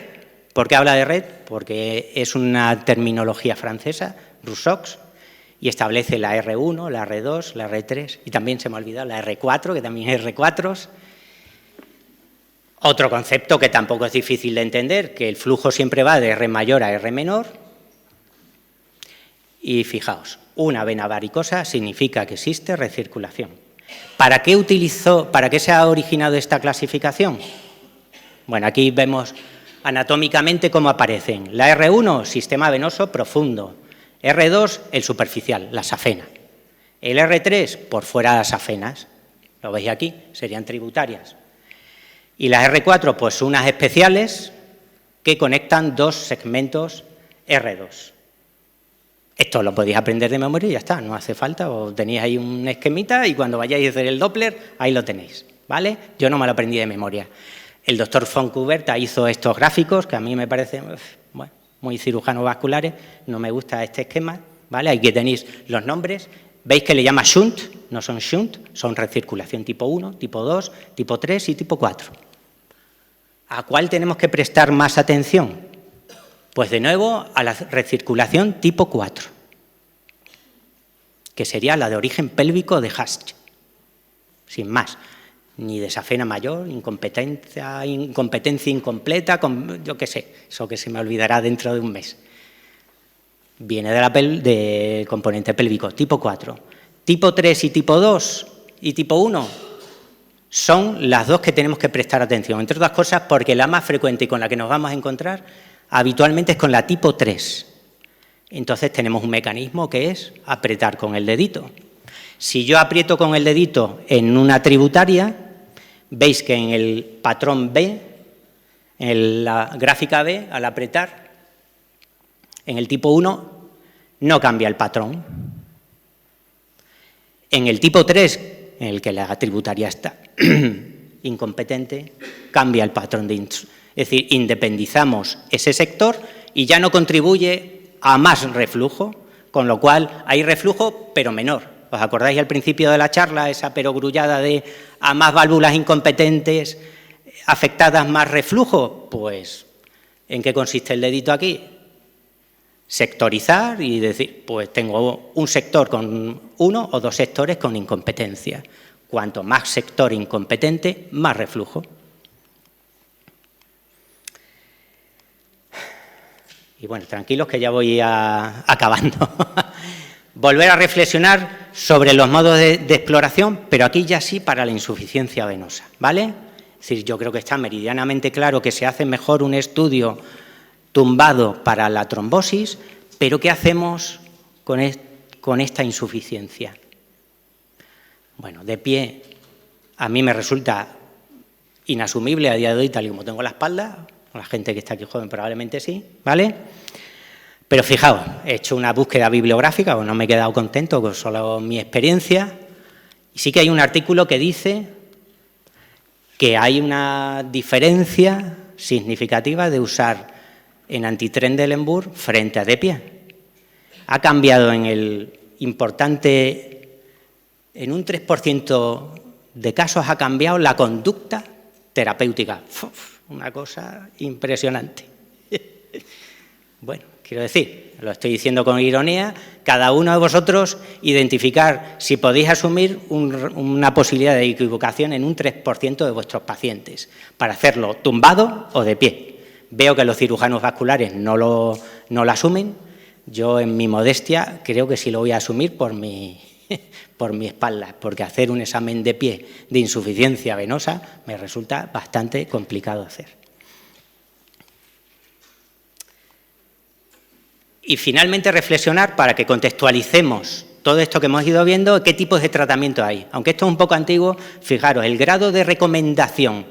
Speaker 2: ¿Por qué habla de red? Porque es una terminología francesa, Rousseau, y establece la R1, la R2, la R3, y también se me ha olvidado la R4, que también es R4. Otro concepto que tampoco es difícil de entender, que el flujo siempre va de R mayor a R menor. Y fijaos, una vena varicosa significa que existe recirculación. ¿Para qué se ha originado esta clasificación? Bueno, aquí vemos anatómicamente cómo aparecen. La R1, sistema venoso profundo. R2, el superficial, la safena. El R3, por fuera de las safenas. Lo veis aquí, serían tributarias. Y las R4, pues unas especiales que conectan 2 segmentos R2. Esto lo podéis aprender de memoria y ya está, no hace falta, os tenéis ahí un esquemita y cuando vayáis a hacer el Doppler, ahí lo tenéis, ¿vale? Yo no me lo aprendí de memoria. El doctor von Kuberta hizo estos gráficos que a mí me parecen bueno, muy cirujanos vasculares, no me gusta este esquema, ¿vale? Aquí tenéis los nombres, veis que le llama shunt, no son shunt, son recirculación tipo 1, tipo 2, tipo 3 y tipo 4. ¿A cuál tenemos que prestar más atención? Pues de nuevo a la recirculación tipo 4, que sería la de origen pélvico de Hasch, sin más, ni de safena mayor, incompetencia incompleta, yo qué sé, eso que se me olvidará dentro de un mes. Viene del componente pélvico tipo 4. Tipo 3 y tipo 2 y tipo 1, son las dos que tenemos que prestar atención, entre otras cosas porque la más frecuente y con la que nos vamos a encontrar habitualmente es con la tipo 3. Entonces tenemos un mecanismo que es apretar con el dedito. Si yo aprieto con el dedito en una tributaria, veis que en el patrón B, en la gráfica B, al apretar, en el tipo 1 no cambia el patrón. En el tipo 3, en el que la tributaria está incompetente, cambia el patrón es decir, independizamos ese sector y ya no contribuye a más reflujo, con lo cual hay reflujo pero menor. ¿Os acordáis al principio de la charla, esa perogrullada de a más válvulas incompetentes afectadas más reflujo? Pues, ¿en qué consiste el dedito aquí? Sectorizar y decir, pues tengo un sector con 1 o 2 sectores con incompetencia. Cuanto más sector incompetente, más reflujo. Y bueno, tranquilos que ya voy acabando. Volver a reflexionar sobre los modos de exploración, pero aquí ya sí para la insuficiencia venosa, ¿vale? Es decir, yo creo que está meridianamente claro que se hace mejor un estudio tumbado para la trombosis, pero ¿qué hacemos con esta insuficiencia? Bueno, de pie a mí me resulta inasumible a día de hoy, tal y como tengo la espalda, la gente que está aquí joven probablemente sí, ¿vale? Pero fijaos, he hecho una búsqueda bibliográfica, pues no me he quedado contento con solo mi experiencia, y sí que hay un artículo que dice que hay una diferencia significativa de usar en Antitrendelenburg frente a de pie. Ha cambiado en en un 3% de casos ha cambiado la conducta terapéutica. Una cosa impresionante. Bueno, quiero decir, lo estoy diciendo con ironía, cada uno de vosotros identificar si podéis asumir una posibilidad de equivocación en un 3% de vuestros pacientes, para hacerlo tumbado o de pie. Veo que los cirujanos vasculares no lo asumen. Yo, en mi modestia, creo que sí lo voy a asumir por mi espalda, porque hacer un examen de pie de insuficiencia venosa me resulta bastante complicado hacer. Y finalmente reflexionar para que contextualicemos todo esto que hemos ido viendo, qué tipos de tratamiento hay. Aunque esto es un poco antiguo, fijaros, el grado de recomendación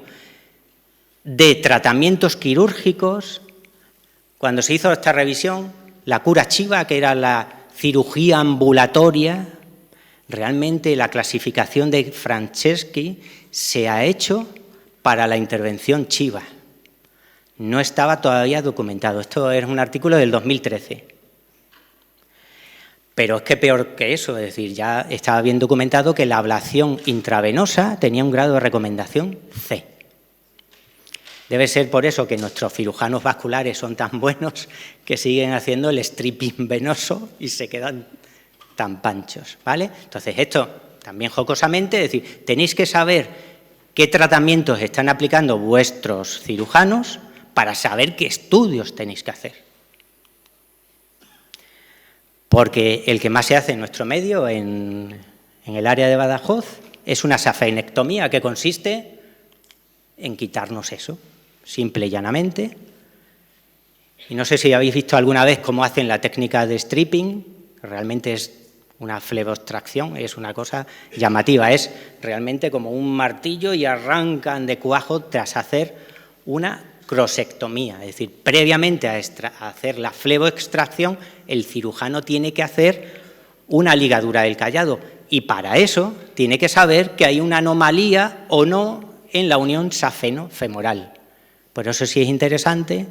Speaker 2: de tratamientos quirúrgicos, cuando se hizo esta revisión, la cura chiva, que era la cirugía ambulatoria, realmente la clasificación de Franceschi se ha hecho para la intervención chiva. No estaba todavía documentado. Esto es un artículo del 2013. Pero es que peor que eso, es decir, ya estaba bien documentado que la ablación intravenosa tenía un grado de recomendación C. Debe ser por eso que nuestros cirujanos vasculares son tan buenos que siguen haciendo el stripping venoso y se quedan tan panchos, ¿vale? Entonces, esto también jocosamente, es decir, tenéis que saber qué tratamientos están aplicando vuestros cirujanos para saber qué estudios tenéis que hacer. Porque el que más se hace en nuestro medio, en el área de Badajoz, es una safenectomía que consiste en quitarnos eso, simple y llanamente. Y no sé si habéis visto alguna vez cómo hacen la técnica de stripping, realmente es una fleboextracción, es una cosa llamativa, es realmente como un martillo y arrancan de cuajo tras hacer una crosectomía, es decir, previamente a hacer la fleboextracción, el cirujano tiene que hacer una ligadura del callado y para eso tiene que saber que hay una anomalía o no en la unión safeno-femoral. Por eso sí es interesante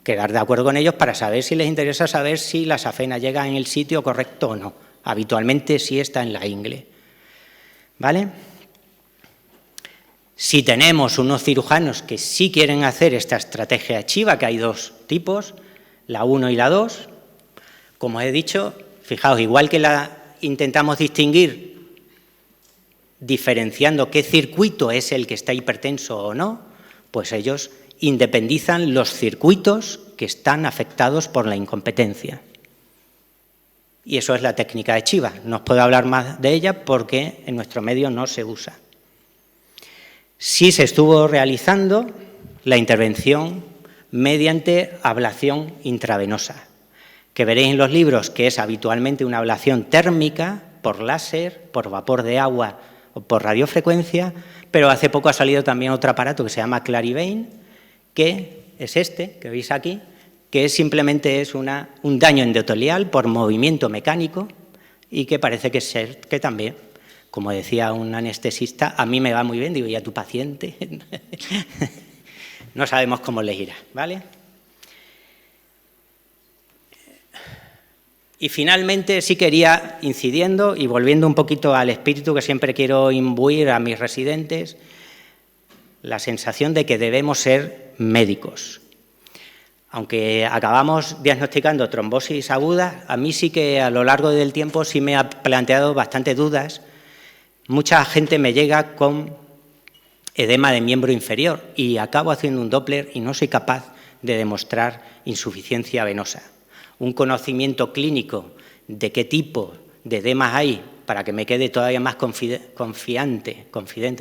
Speaker 2: quedar de acuerdo con ellos para saber si les interesa saber si la safena llega en el sitio correcto o no. Habitualmente sí está en la ingle, ¿vale? Si tenemos unos cirujanos que sí quieren hacer esta estrategia chiva, que hay dos tipos, la 1 y la 2, como he dicho, fijaos, igual que la intentamos distinguir diferenciando qué circuito es el que está hipertenso o no, pues ellos independizan los circuitos que están afectados por la incompetencia. Y eso es la técnica de chiva. No os puedo hablar más de ella porque en nuestro medio no se usa. sí se estuvo realizando la intervención mediante ablación intravenosa, que veréis en los libros que es habitualmente una ablación térmica por láser, por vapor de agua o por radiofrecuencia, pero hace poco ha salido también otro aparato que se llama Clarivane, que es este, que veis aquí, que simplemente es un daño endotelial por movimiento mecánico y que parece que también, como decía un anestesista, a mí me va muy bien, digo, ¿y a tu paciente? No sabemos cómo les irá, ¿vale? Y finalmente sí quería, incidiendo y volviendo un poquito al espíritu que siempre quiero imbuir a mis residentes, la sensación de que debemos ser médicos. Aunque acabamos diagnosticando trombosis aguda, a mí sí que a lo largo del tiempo sí me ha planteado bastantes dudas. Mucha gente me llega con edema de miembro inferior y acabo haciendo un Doppler y no soy capaz de demostrar insuficiencia venosa. Un conocimiento clínico de qué tipo de edemas hay para que me quede todavía más confidente,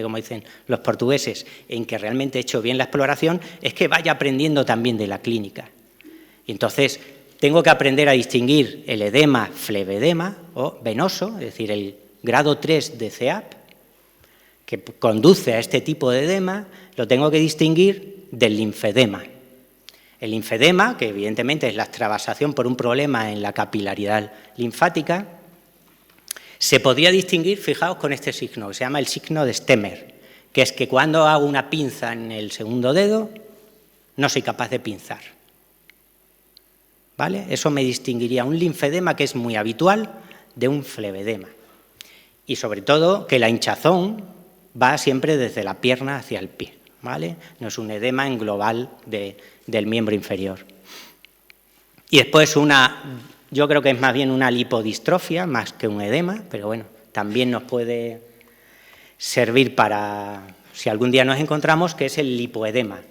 Speaker 2: como dicen los portugueses, en que realmente he hecho bien la exploración, es que vaya aprendiendo también de la clínica. Y entonces tengo que aprender a distinguir el edema flevedema o venoso, es decir, el grado 3 de CEAP, que conduce a este tipo de edema, lo tengo que distinguir del linfedema. El linfedema, que evidentemente es la extravasación por un problema en la capilaridad linfática, se podría distinguir, fijaos, con este signo, que se llama el signo de Stemmer, que es que cuando hago una pinza en el segundo dedo, no soy capaz de pinzar. ¿Vale? Eso me distinguiría un linfedema, que es muy habitual, de un flevedema. Y sobre todo, que la hinchazón va siempre desde la pierna hacia el pie, ¿vale? No es un edema en global del miembro inferior. Y después yo creo que es más bien una lipodistrofia, más que un edema, pero bueno, también nos puede servir para, si algún día nos encontramos, que es el lipoedema.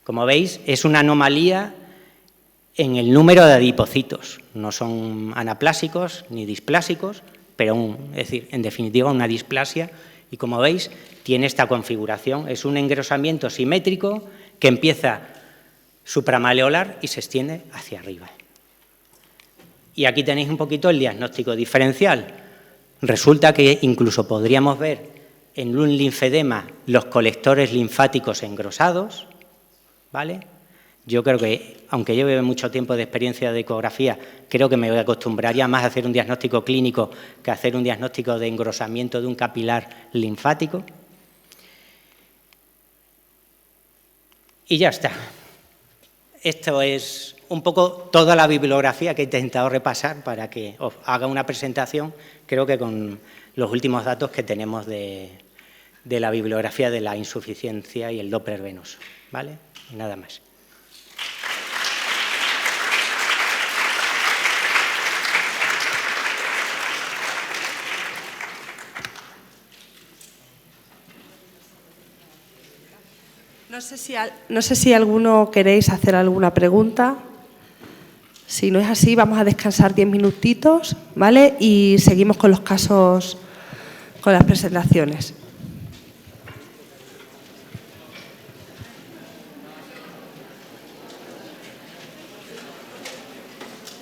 Speaker 2: Como veis, es una anomalía en el número de adipocitos. No son anaplásicos ni displásicos, pero es decir, en definitiva, una displasia. Y como veis, tiene esta configuración. Es un engrosamiento simétrico que empieza supramaleolar y se extiende hacia arriba. Y aquí tenéis un poquito el diagnóstico diferencial. Resulta que incluso podríamos ver en un linfedema los colectores linfáticos engrosados, ¿vale? Yo creo que, aunque lleve mucho tiempo de experiencia de ecografía, creo que me acostumbraría más a hacer un diagnóstico clínico que a hacer un diagnóstico de engrosamiento de un capilar linfático. Y ya está. Esto es un poco toda la bibliografía que he intentado repasar para que os haga una presentación, creo que con los últimos datos que tenemos de la bibliografía de la insuficiencia y el Doppler venoso, ¿vale? Y nada más.
Speaker 3: No sé si alguno queréis hacer alguna pregunta. Si no es así, vamos a descansar 10 minutitos, ¿vale? Y seguimos con los casos, con las presentaciones.